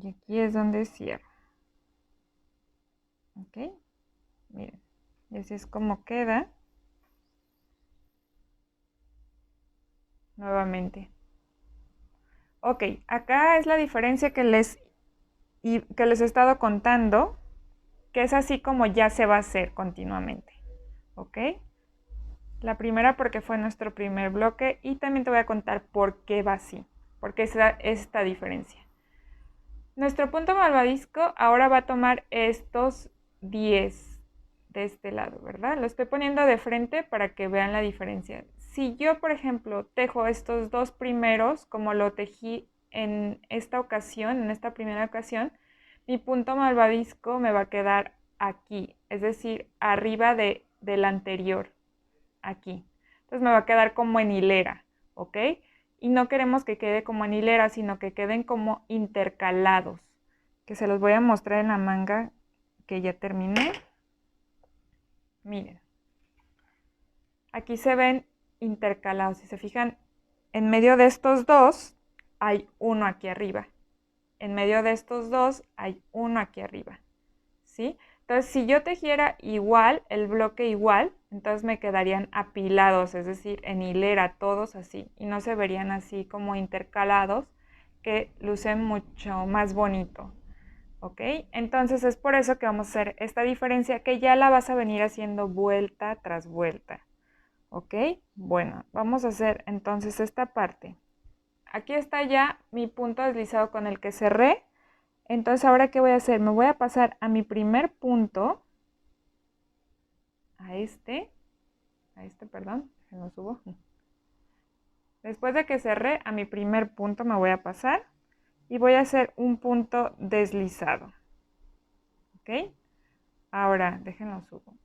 Y aquí es donde cierro. Ok, miren, y así es como queda. Nuevamente. Ok, acá es la diferencia que les he estado contando, que es así como ya se va a hacer continuamente. Ok, la primera porque fue nuestro primer bloque y también te voy a contar por qué va así, porque es esta diferencia. Nuestro punto malvavisco ahora va a tomar estos 10 de este lado, ¿verdad? Lo estoy poniendo de frente para que vean la diferencia. Si yo, por ejemplo, tejo estos 2 primeros, como lo tejí en esta ocasión, en esta primera ocasión, mi punto malvavisco me va a quedar aquí, es decir, arriba del anterior, aquí. Entonces me va a quedar como en hilera, ¿ok? Y no queremos que quede como en hilera, sino que queden como intercalados, que se los voy a mostrar en la manga que ya terminé. Miren, aquí se ven intercalados. Si se fijan, en medio de estos dos hay uno aquí arriba. En medio de estos dos hay uno aquí arriba, ¿sí? Entonces, si yo tejiera igual, el bloque igual, entonces me quedarían apilados, es decir, en hilera, todos así, y no se verían así como intercalados, que lucen mucho más bonito, ¿ok? Entonces es por eso que vamos a hacer esta diferencia, que ya la vas a venir haciendo vuelta tras vuelta, ¿ok? Bueno, vamos a hacer entonces esta parte. Aquí está ya mi punto deslizado con el que cerré. Entonces, ¿ahora qué voy a hacer? Me voy a pasar a mi primer punto, a este, perdón, se lo subo. Después de que cerré a mi primer punto me voy a pasar y voy a hacer un punto deslizado. ¿Ok? Ahora, déjenlo subo.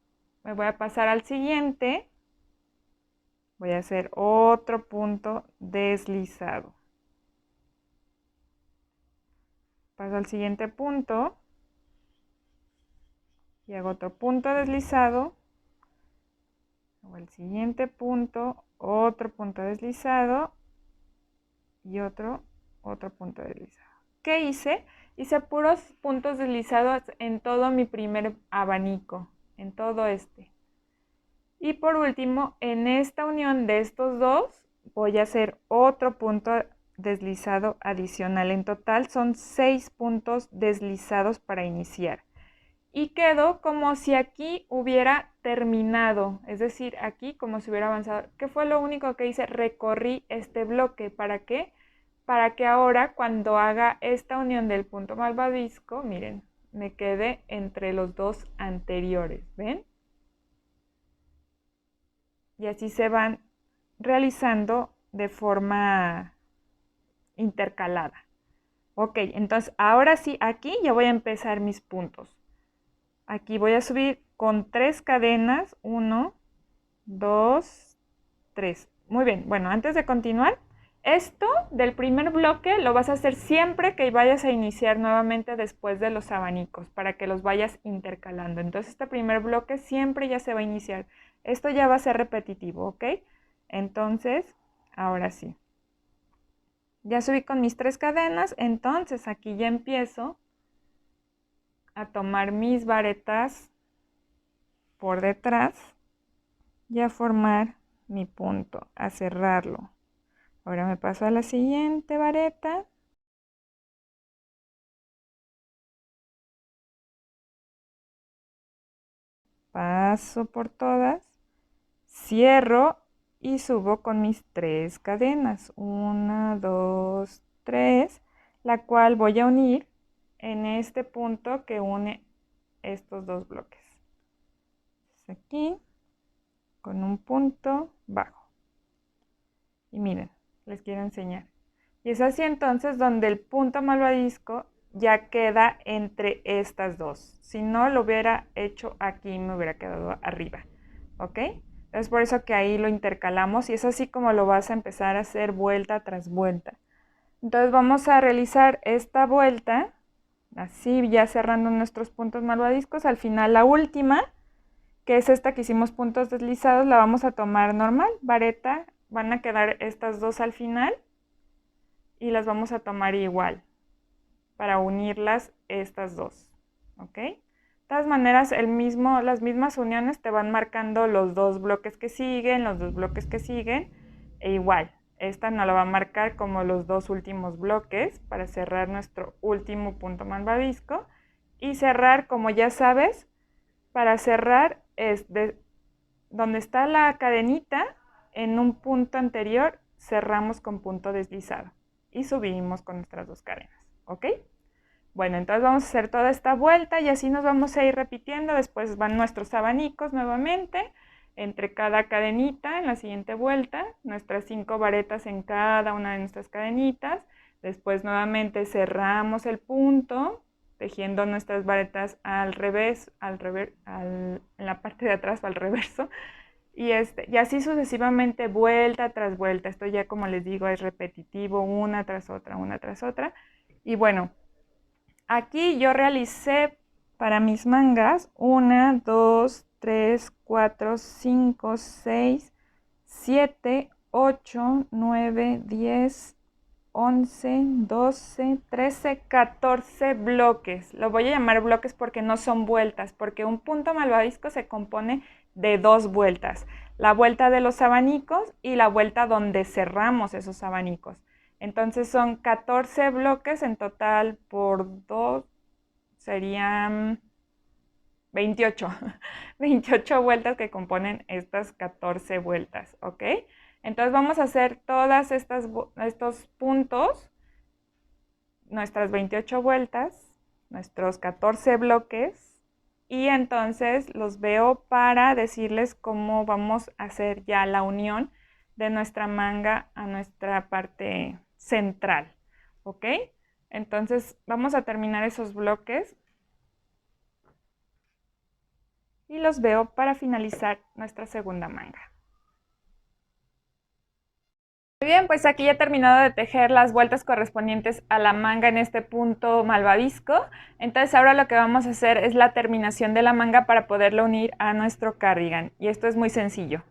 Me voy a pasar al siguiente voy a hacer otro punto deslizado. Paso al siguiente punto y hago otro punto deslizado. Hago el siguiente punto, otro punto deslizado y otro punto deslizado. ¿Qué hice? Hice puros puntos deslizados en todo mi primer abanico, en todo este. Y por último, en esta unión de estos dos, voy a hacer otro punto deslizado adicional. En total son 6 puntos deslizados para iniciar. Y quedó como si aquí hubiera terminado, es decir, aquí como si hubiera avanzado. ¿Qué fue lo único que hice? Recorrí este bloque. ¿Para qué? Para que ahora cuando haga esta unión del punto malvavisco, miren, me quede entre los dos anteriores, ¿ven? Y así se van realizando de forma intercalada. Ok, entonces ahora sí, aquí ya voy a empezar mis puntos. Aquí voy a subir con 3 cadenas, 1, 2, 3. Muy bien, bueno, antes de continuar, esto del primer bloque lo vas a hacer siempre que vayas a iniciar nuevamente después de los abanicos, para que los vayas intercalando. Entonces este primer bloque siempre ya se va a iniciar. Esto ya va a ser repetitivo, ¿ok? Entonces, ahora sí. Ya subí con mis 3 cadenas, entonces aquí ya empiezo a tomar mis varetas por detrás y a formar mi punto, a cerrarlo. Ahora me paso a la siguiente vareta. Paso por todas, cierro y subo con mis 3 cadenas. 1, 2, 3, la cual voy a unir en este punto que une estos dos bloques. Aquí, con un punto bajo. Y miren, les quiero enseñar. Y es así entonces donde el punto malvavisco ya queda entre estas dos. Si no lo hubiera hecho aquí, me hubiera quedado arriba. ¿Ok? Es por eso que ahí lo intercalamos y es así como lo vas a empezar a hacer vuelta tras vuelta. Entonces vamos a realizar esta vuelta, así ya cerrando nuestros puntos malvaviscos. Al final la última, que es esta que hicimos puntos deslizados, la vamos a tomar normal, vareta. Van a quedar estas dos al final y las vamos a tomar igual para unirlas estas dos, ¿ok? De todas maneras, las mismas uniones te van marcando los dos bloques que siguen, los dos bloques que siguen, e igual, esta nos la va a marcar como los dos últimos bloques para cerrar nuestro último punto malvavisco. Y cerrar, como ya sabes, para cerrar es donde está la cadenita, en un punto anterior cerramos con punto deslizado y subimos con nuestras dos cadenas, ¿ok? Bueno, entonces vamos a hacer toda esta vuelta y así nos vamos a ir repitiendo. Después van nuestros abanicos nuevamente, entre cada cadenita en la siguiente vuelta, nuestras 5 varetas en cada una de nuestras cadenitas. Después nuevamente cerramos el punto, tejiendo nuestras varetas al revés, en la parte de atrás al reverso. Y así sucesivamente, vuelta tras vuelta. Esto ya, como les digo, es repetitivo, una tras otra, una tras otra. Y bueno, aquí yo realicé para mis mangas 1, 2, 3, 4, 5, 6, 7, 8, 9, 10, 11, 12, 13, 14 bloques. Lo voy a llamar bloques porque no son vueltas, porque un punto malvavisco se compone de 2 vueltas. La vuelta de los abanicos y la vuelta donde cerramos esos abanicos. Entonces son 14 bloques en total por 2, serían 28. 28 vueltas que componen estas 14 vueltas, ¿ok? Entonces vamos a hacer todas estos puntos, nuestras 28 vueltas, nuestros 14 bloques, y entonces los veo para decirles cómo vamos a hacer ya la unión de nuestra manga a nuestra parte central, ¿ok? Entonces vamos a terminar esos bloques y los veo para finalizar nuestra segunda manga. Muy bien, pues aquí ya he terminado de tejer las vueltas correspondientes a la manga en este punto malvavisco. Entonces ahora lo que vamos a hacer es la terminación de la manga para poderlo unir a nuestro cardigan. Y esto es muy sencillo.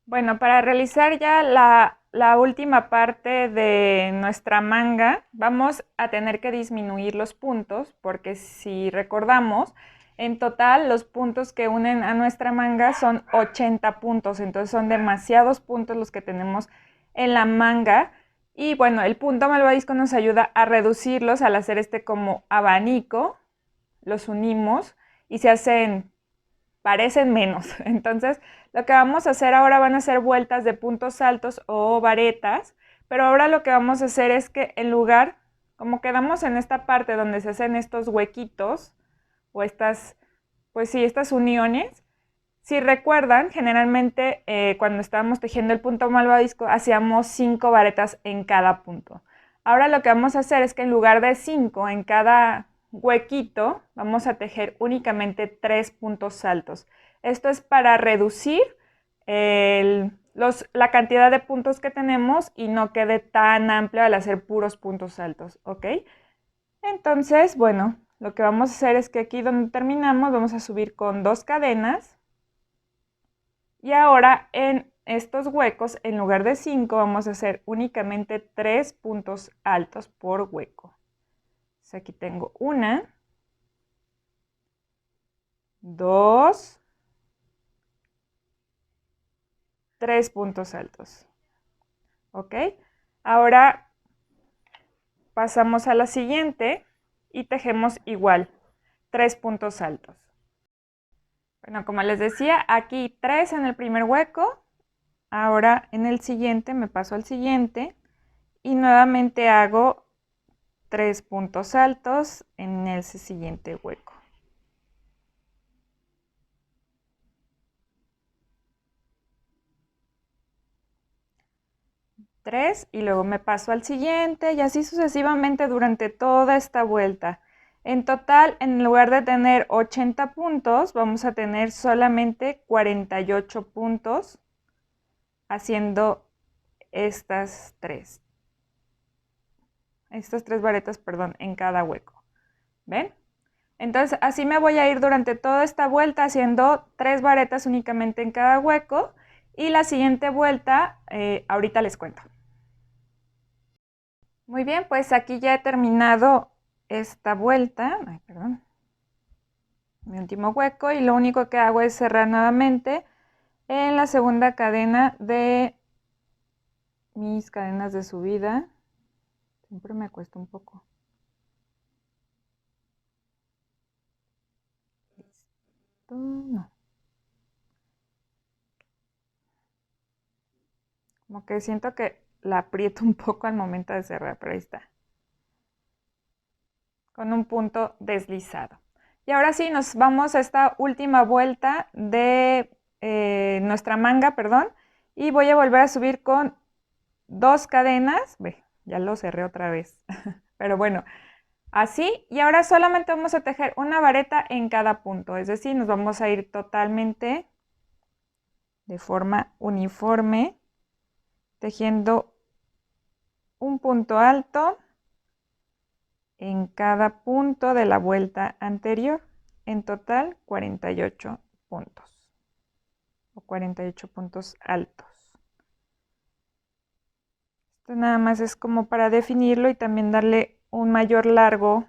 Bueno, para realizar ya la última parte de nuestra manga, vamos a tener que disminuir los puntos, porque si recordamos, en total los puntos que unen a nuestra manga son 80 puntos, entonces son demasiados puntos los que tenemos en la manga. Y bueno, el punto malvavisco nos ayuda a reducirlos al hacer este como abanico, los unimos y se hacen, parecen menos. Entonces, lo que vamos a hacer ahora van a ser vueltas de puntos altos o varetas, pero ahora lo que vamos a hacer es que en lugar, como quedamos en esta parte donde se hacen estos huequitos o estas, pues sí, estas uniones, si recuerdan, generalmente cuando estábamos tejiendo el punto malvavisco hacíamos 5 varetas en cada punto. Ahora lo que vamos a hacer es que en lugar de 5 en cada huequito, vamos a tejer únicamente 3 puntos altos. Esto es para reducir la cantidad de puntos que tenemos y no quede tan amplio al hacer puros puntos altos, ¿ok? Entonces, bueno, lo que vamos a hacer es que aquí donde terminamos vamos a subir con 2 cadenas y ahora en estos huecos, en lugar de 5, vamos a hacer únicamente 3 puntos altos por hueco. Entonces aquí tengo 1, 2, 3 puntos altos. ¿Ok? Ahora pasamos a la siguiente y tejemos igual, 3 puntos altos. Bueno, como les decía, aquí 3 en el primer hueco. Ahora en el siguiente me paso al siguiente y nuevamente hago 3 puntos altos en ese siguiente hueco. Tres y luego me paso al siguiente y así sucesivamente durante toda esta vuelta. En total, en lugar de tener 80 puntos, vamos a tener solamente 48 puntos haciendo estas tres varetas, perdón, en cada hueco. ¿Ven? Entonces así me voy a ir durante toda esta vuelta haciendo 3 varetas únicamente en cada hueco y la siguiente vuelta ahorita les cuento. Muy bien, pues aquí ya he terminado esta vuelta, ay, perdón, mi último hueco y lo único que hago es cerrar nuevamente en la segunda cadena de mis cadenas de subida. Siempre me cuesta un poco. Listo, no. Como que siento que la aprieto un poco al momento de cerrar, pero ahí está. Con un punto deslizado. Y ahora sí, nos vamos a esta última vuelta de nuestra manga, perdón, y voy a volver a subir con 2 cadenas. Ve, ya lo cerré otra vez, pero bueno, así. Y ahora solamente vamos a tejer una vareta en cada punto, es decir, nos vamos a ir totalmente de forma uniforme, tejiendo un punto alto en cada punto de la vuelta anterior. En total 48 puntos o 48 puntos altos. Esto nada más es como para definirlo y también darle un mayor largo.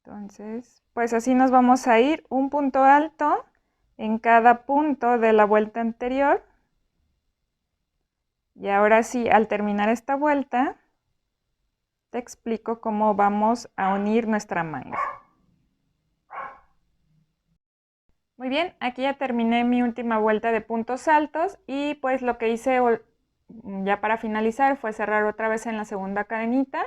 Entonces, pues así nos vamos a ir un punto alto en cada punto de la vuelta anterior. Y ahora sí, al terminar esta vuelta, te explico cómo vamos a unir nuestra manga. Muy bien, aquí ya terminé mi última vuelta de puntos altos y pues lo que hice ya para finalizar fue cerrar otra vez en la segunda cadenita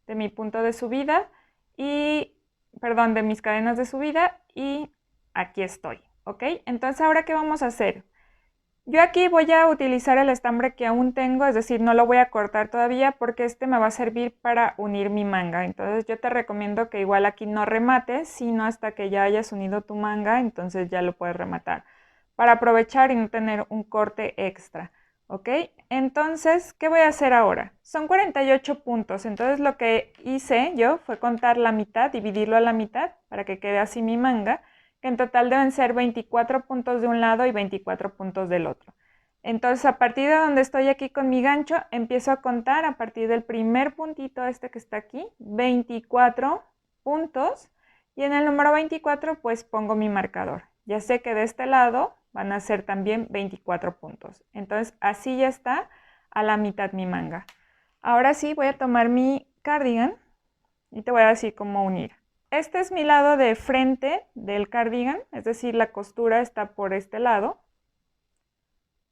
de mi punto de subida y, perdón, de mis cadenas de subida y aquí estoy, ¿ok? Entonces, ¿ahora qué vamos a hacer? Yo aquí voy a utilizar el estambre que aún tengo, es decir, no lo voy a cortar todavía porque este me va a servir para unir mi manga. Entonces yo te recomiendo que igual aquí no remates, sino hasta que ya hayas unido tu manga, entonces ya lo puedes rematar. Para aprovechar y no tener un corte extra. ¿Ok? Entonces, ¿qué voy a hacer ahora? Son 48 puntos, entonces lo que hice yo fue contar la mitad, dividirlo a la mitad para que quede así mi manga, que en total deben ser 24 puntos de un lado y 24 puntos del otro. Entonces, a partir de donde estoy aquí con mi gancho, empiezo a contar a partir del primer puntito este que está aquí, 24 puntos, y en el número 24 pues pongo mi marcador. Ya sé que de este lado van a ser también 24 puntos. Entonces así ya está a la mitad mi manga. Ahora sí voy a tomar mi cardigan y te voy a decir cómo unir. Este es mi lado de frente del cardigan, es decir, la costura está por este lado.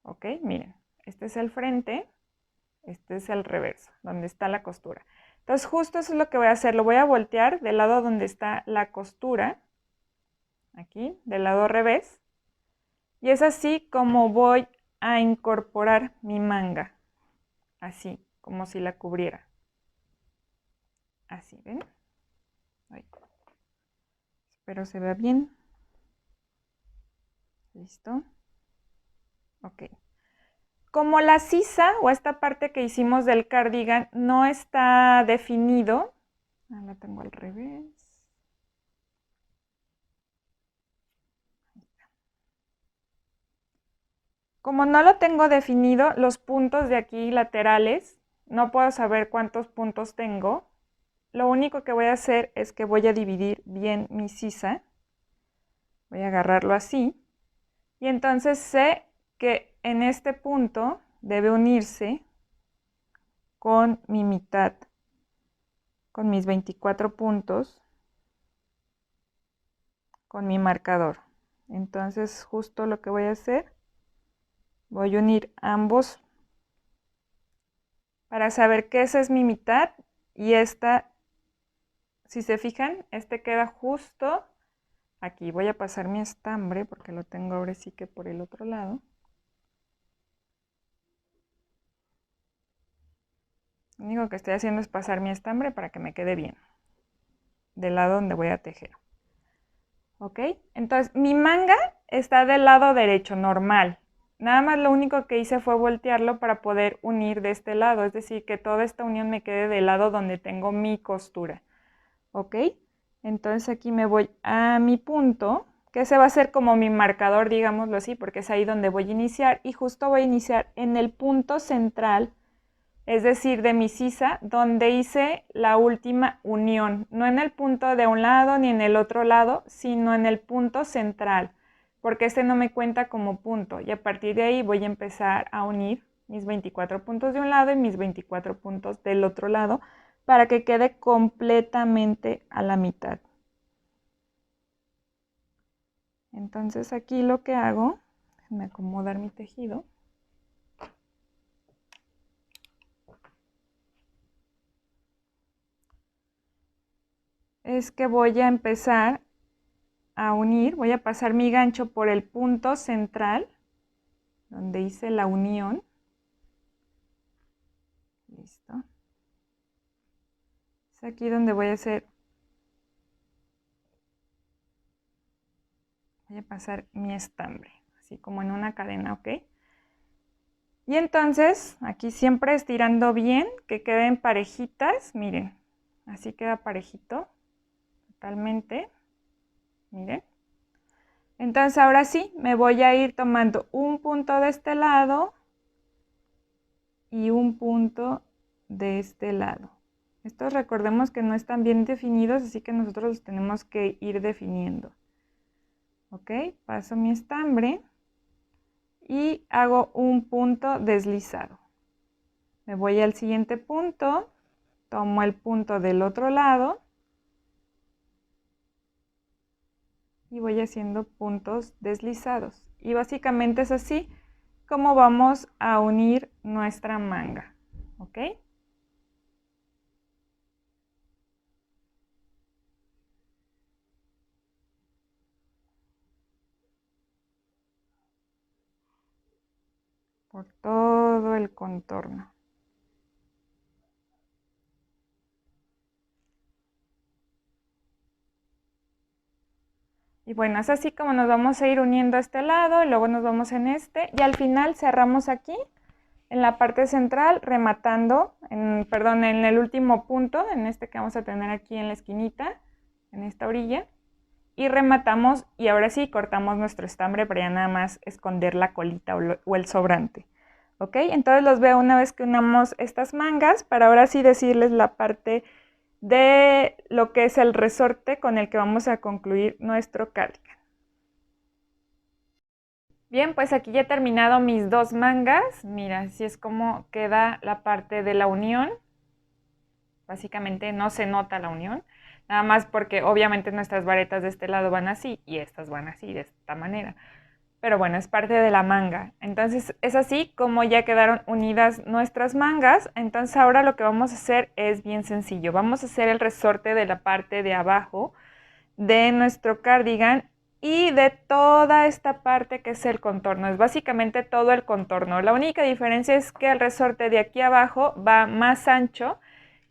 Ok, miren, este es el frente, este es el reverso, donde está la costura. Entonces justo eso es lo que voy a hacer, lo voy a voltear del lado donde está la costura, aquí, del lado revés. Y es así como voy a incorporar mi manga, así, como si la cubriera. Así, ¿ven? Ay. Espero se vea bien. ¿Listo? Ok. Como la sisa o esta parte que hicimos del cardigan no está definido, la tengo al revés. Como no lo tengo definido, los puntos de aquí laterales, no puedo saber cuántos puntos tengo. Lo único que voy a hacer es que voy a dividir bien mi sisa. Voy a agarrarlo así. Y entonces sé que en este punto debe unirse con mi mitad, con mis 24 puntos, con mi marcador. Entonces justo lo que voy a hacer, voy a unir ambos para saber que esa es mi mitad y esta, si se fijan, este queda justo aquí. Voy a pasar mi estambre porque lo tengo ahora sí que por el otro lado. Lo único que estoy haciendo es pasar mi estambre para que me quede bien del lado donde voy a tejer. ¿Ok? Entonces mi manga está del lado derecho, normal. Nada más lo único que hice fue voltearlo para poder unir de este lado, es decir, que toda esta unión me quede del lado donde tengo mi costura. ¿Ok? Entonces aquí me voy a mi punto, que ese va a ser como mi marcador, digámoslo así, porque es ahí donde voy a iniciar y justo voy a iniciar en el punto central, es decir, de mi sisa, donde hice la última unión, no en el punto de un lado ni en el otro lado, sino en el punto central, porque este no me cuenta como punto, y a partir de ahí voy a empezar a unir mis 24 puntos de un lado y mis 24 puntos del otro lado, para que quede completamente a la mitad. Entonces aquí lo que hago, déjenme acomodar mi tejido. Es que voy a empezar a unir, voy a pasar mi gancho por el punto central, donde hice la unión. Listo. Es aquí donde voy a hacer, voy a pasar mi estambre, así como en una cadena, ¿ok? Y entonces, aquí siempre estirando bien, que queden parejitas, miren, así queda parejito, totalmente, miren. Entonces ahora sí, me voy a ir tomando un punto de este lado y un punto de este lado. Estos recordemos que no están bien definidos, así que nosotros los tenemos que ir definiendo. Ok, paso mi estambre y hago un punto deslizado. Me voy al siguiente punto, tomo el punto del otro lado y voy haciendo puntos deslizados. Y básicamente es así como vamos a unir nuestra manga. ¿Ok? Por todo el contorno. Y bueno, es así como nos vamos a ir uniendo a este lado, y luego nos vamos en este, y al final cerramos aquí en la parte central, rematando, en el último punto, en este que vamos a tener aquí en la esquinita, en esta orilla, y rematamos y ahora sí cortamos nuestro estambre para ya nada más esconder la colita o el sobrante. ¿Ok? Entonces los veo una vez que unamos estas mangas para ahora sí decirles la parte de lo que es el resorte con el que vamos a concluir nuestro cardigan. Bien, pues aquí ya he terminado mis dos mangas. Mira, así es como queda la parte de la unión. Básicamente no se nota la unión, nada más porque obviamente nuestras varetas de este lado van así y estas van así, de esta manera. Pero bueno, es parte de la manga. Entonces es así como ya quedaron unidas nuestras mangas. Entonces ahora lo que vamos a hacer es bien sencillo. Vamos a hacer el resorte de la parte de abajo de nuestro cardigan y de toda esta parte que es el contorno. Es básicamente todo el contorno. La única diferencia es que el resorte de aquí abajo va más ancho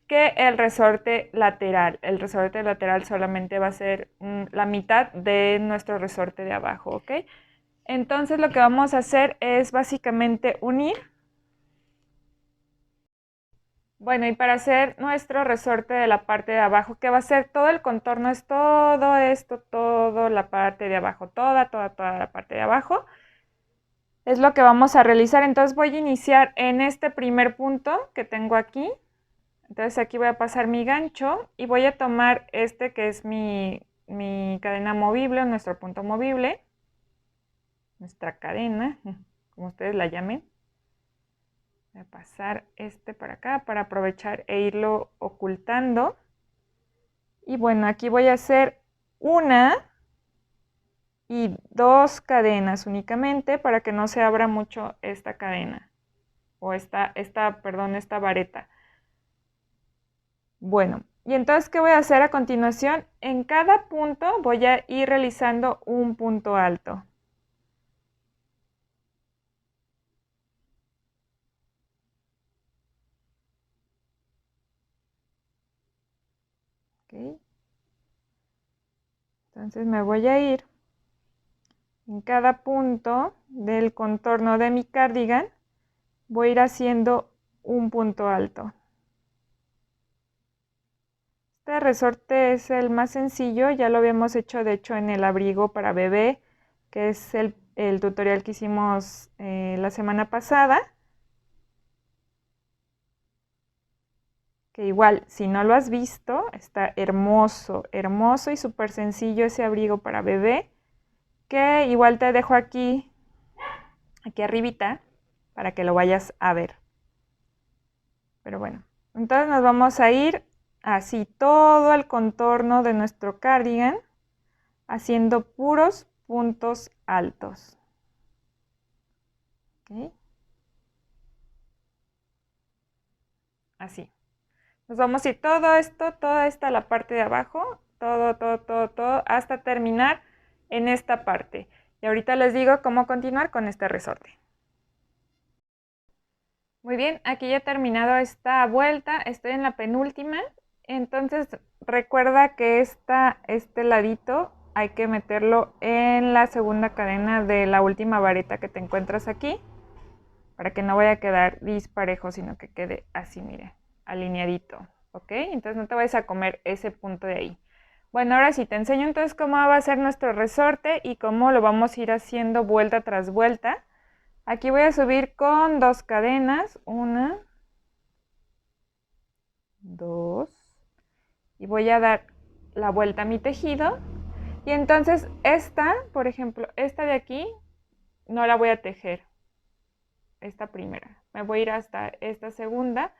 que el resorte lateral. El resorte lateral solamente va a ser la mitad de nuestro resorte de abajo, ¿ok? Entonces lo que vamos a hacer es básicamente unir. Bueno, y para hacer nuestro resorte de la parte de abajo, que va a ser todo el contorno, es todo esto, toda la parte de abajo, toda la parte de abajo, es lo que vamos a realizar. Entonces voy a iniciar en este primer punto que tengo aquí. Entonces aquí voy a pasar mi gancho y voy a tomar este que es mi cadena movible, nuestro punto movible, nuestra cadena, como ustedes la llamen. Voy a pasar este para acá para aprovechar e irlo ocultando. Y bueno, aquí voy a hacer una y dos cadenas únicamente para que no se abra mucho esta cadena o esta vareta. Bueno, y entonces, ¿qué voy a hacer a continuación? En cada punto voy a ir realizando un punto alto. ¿Ok? Entonces me voy a ir en cada punto del contorno de mi cardigan, voy a ir haciendo un punto alto. Este resorte es el más sencillo, ya lo habíamos hecho de hecho en el abrigo para bebé, que es el tutorial que hicimos la semana pasada. Que igual, si no lo has visto, está hermoso, hermoso y súper sencillo ese abrigo para bebé, que igual te dejo aquí arribita, para que lo vayas a ver. Pero bueno, entonces nos vamos a ir así todo el contorno de nuestro cardigan, haciendo puros puntos altos. ¿Okay? Así. Nos vamos a ir todo esto, toda esta la parte de abajo, todo, hasta terminar en esta parte. Y ahorita les digo cómo continuar con este resorte. Muy bien, aquí ya he terminado esta vuelta, estoy en la penúltima. Entonces recuerda que este ladito hay que meterlo en la segunda cadena de la última vareta que te encuentras aquí, para que no vaya a quedar disparejo, sino que quede así, mire, alineadito, ¿ok? Entonces no te vayas a comer ese punto de ahí. Bueno, ahora sí, te enseño entonces cómo va a ser nuestro resorte y cómo lo vamos a ir haciendo vuelta tras vuelta. Aquí voy a subir con dos cadenas, una, dos, y voy a dar la vuelta a mi tejido. Y entonces esta, por ejemplo, esta de aquí, no la voy a tejer, esta primera. Me voy a ir hasta esta segunda.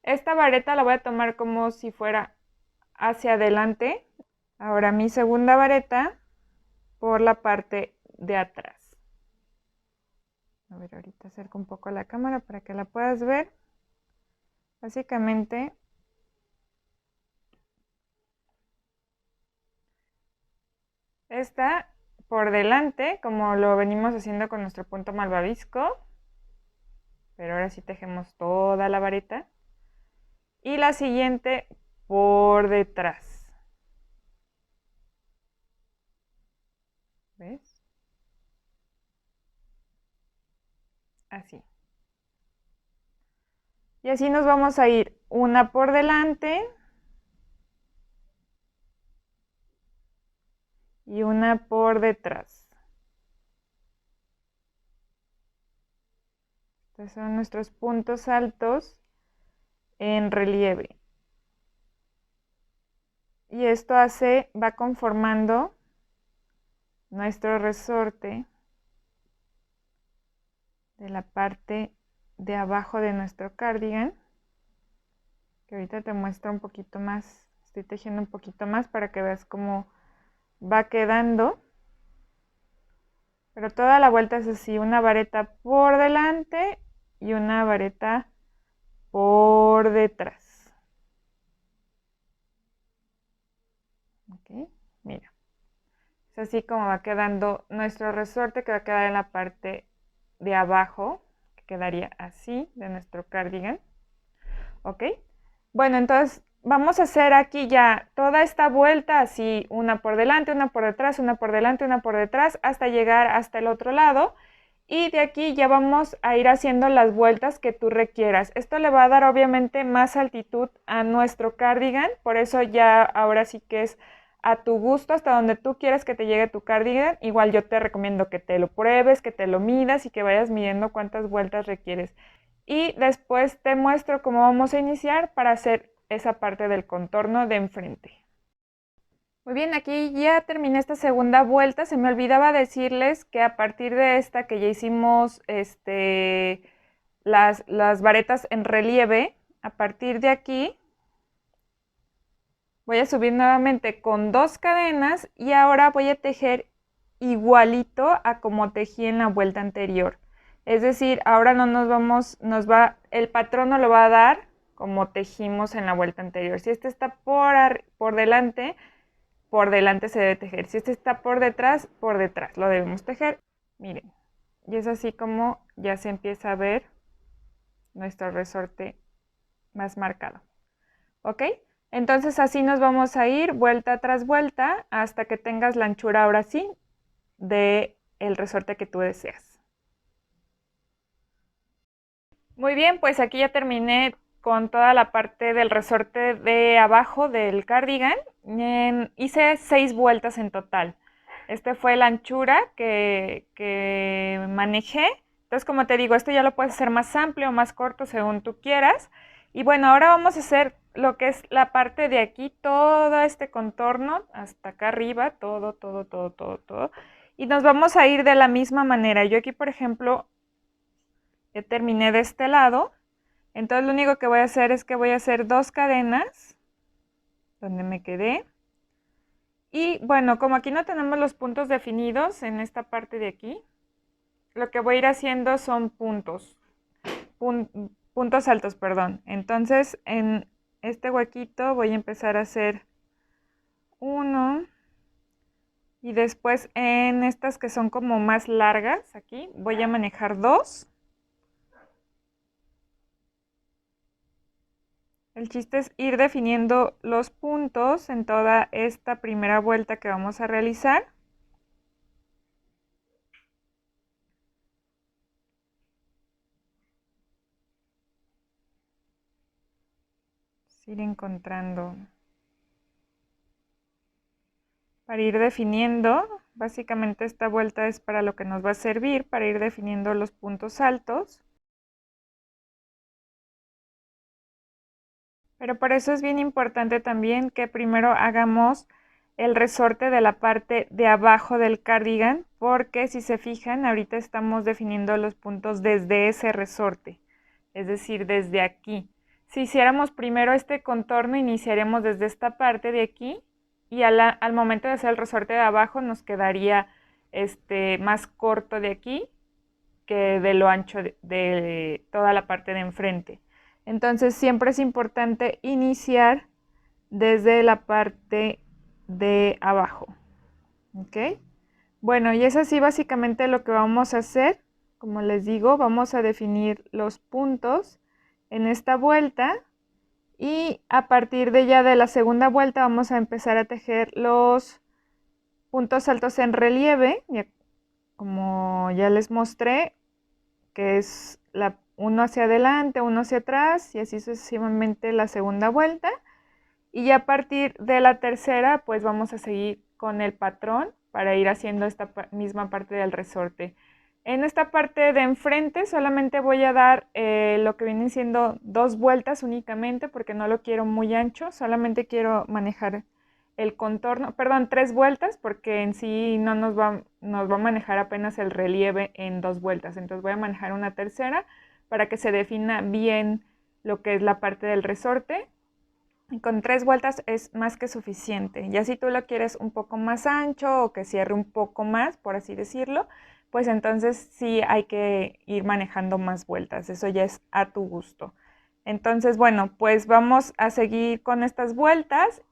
Esta vareta la voy a tomar como si fuera hacia adelante. Ahora mi segunda vareta por la parte de atrás. A ver, ahorita acerco un poco la cámara para que la puedas ver. Básicamente, esta por delante, como lo venimos haciendo con nuestro punto malvavisco, pero ahora sí tejemos toda la vareta. Y la siguiente por detrás. ¿Ves? Así. Y así nos vamos a ir una por delante y una por detrás. Estos son nuestros puntos altos en relieve. Y esto va conformando nuestro resorte de la parte de abajo de nuestro cardigan, que ahorita te muestro un poquito más, estoy tejiendo un poquito más para que veas cómo va quedando, pero toda la vuelta es así, una vareta por delante y una vareta por detrás. Ok, mira, es así como va quedando nuestro resorte, que va a quedar en la parte de abajo, que quedaría así de nuestro cardigan. Ok, bueno, entonces vamos a hacer aquí ya toda esta vuelta así, una por delante, una por detrás, una por delante, una por detrás, hasta llegar hasta el otro lado. Y de aquí ya vamos a ir haciendo las vueltas que tú requieras. Esto le va a dar obviamente más altitud a nuestro cardigan, por eso ya ahora sí que es a tu gusto, hasta donde tú quieras que te llegue tu cardigan. Igual yo te recomiendo que te lo pruebes, que te lo midas y que vayas midiendo cuántas vueltas requieres. Y después te muestro cómo vamos a iniciar para hacer esa parte del contorno de enfrente. Muy bien, aquí ya terminé esta segunda vuelta. Se me olvidaba decirles que a partir de esta que ya hicimos las varetas en relieve, a partir de aquí voy a subir nuevamente con 2 cadenas y ahora voy a tejer igualito a como tejí en la vuelta anterior. Es decir, ahora no el patrón nos lo va a dar como tejimos en la vuelta anterior. Si este está por delante se debe tejer. Si este está por detrás lo debemos tejer. Miren, y es así como ya se empieza a ver nuestro resorte más marcado. ¿Ok? Entonces así nos vamos a ir vuelta tras vuelta hasta que tengas la anchura ahora sí del resorte que tú deseas. Muy bien, pues aquí ya terminé con toda la parte del resorte de abajo del cardigan. Hice 6 vueltas en total. Esta fue la anchura que manejé. Entonces, como te digo, esto ya lo puedes hacer más amplio o más corto según tú quieras. Y bueno, ahora vamos a hacer lo que es la parte de aquí, todo este contorno hasta acá arriba, todo, todo, todo, todo, todo. Y nos vamos a ir de la misma manera. Yo aquí, por ejemplo, ya terminé de este lado. Entonces lo único que voy a hacer es que voy a hacer 2 cadenas donde me quedé. Y bueno, como aquí no tenemos los puntos definidos en esta parte de aquí, lo que voy a ir haciendo son puntos altos, perdón. Entonces en este huequito voy a empezar a hacer 1 y después en estas que son como más largas, aquí voy a manejar 2. El chiste es ir definiendo los puntos en toda esta primera vuelta que vamos a realizar. Ir encontrando para ir definiendo. Básicamente esta vuelta es para lo que nos va a servir, para ir definiendo los puntos altos. Pero por eso es bien importante también que primero hagamos el resorte de la parte de abajo del cardigan, porque si se fijan, ahorita estamos definiendo los puntos desde ese resorte, es decir, desde aquí. Si hiciéramos primero este contorno, iniciaríamos desde esta parte de aquí y al momento de hacer el resorte de abajo nos quedaría más corto de aquí que de lo ancho de toda la parte de enfrente. Entonces siempre es importante iniciar desde la parte de abajo. ¿Ok? Bueno, y es así básicamente lo que vamos a hacer. Como les digo, vamos a definir los puntos en esta vuelta y a partir de ya de la segunda vuelta vamos a empezar a tejer los puntos altos en relieve, como ya les mostré, que es uno hacia adelante, uno hacia atrás y así sucesivamente la segunda vuelta. Y ya a partir de la tercera, pues vamos a seguir con el patrón para ir haciendo esta misma parte del resorte. En esta parte de enfrente solamente voy a dar lo que vienen siendo 2 vueltas únicamente porque no lo quiero muy ancho, solamente quiero manejar el contorno, perdón, 3 vueltas porque en sí no nos va a manejar apenas el relieve en 2 vueltas, entonces voy a manejar una tercera para que se defina bien lo que es la parte del resorte. Y con 3 vueltas es más que suficiente. Ya si tú lo quieres un poco más ancho o que cierre un poco más, por así decirlo, pues entonces sí hay que ir manejando más vueltas. Eso ya es a tu gusto. Entonces, bueno, pues vamos a seguir con estas vueltas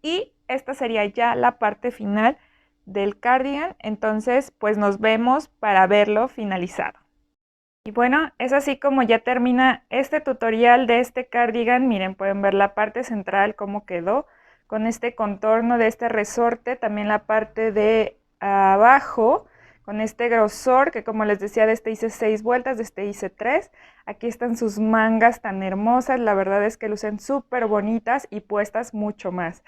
y esta sería ya la parte final del cardigan. Entonces, pues nos vemos para verlo finalizado. Y bueno, es así como ya termina este tutorial de este cardigan. Miren, pueden ver la parte central cómo quedó con este contorno de este resorte, también la parte de abajo con este grosor que, como les decía, de este hice 6 vueltas, de este hice 3. Aquí están sus mangas tan hermosas, la verdad es que lucen súper bonitas y puestas mucho más.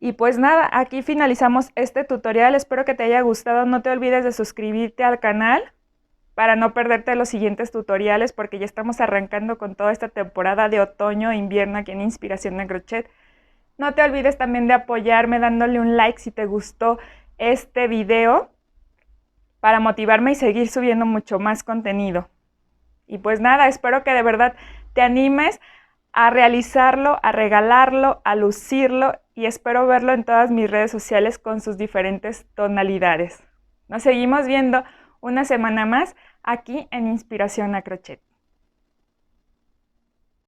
Y pues nada, aquí finalizamos este tutorial, espero que te haya gustado. No te olvides de suscribirte al canal para no perderte los siguientes tutoriales, porque ya estamos arrancando con toda esta temporada de otoño e invierno aquí en Inspiración de Crochet. No te olvides también de apoyarme dándole un like si te gustó este video para motivarme y seguir subiendo mucho más contenido. Y pues nada, espero que de verdad te animes a realizarlo, a regalarlo, a lucirlo y espero verlo en todas mis redes sociales con sus diferentes tonalidades. Nos seguimos viendo una semana más aquí en Inspiración a Crochet.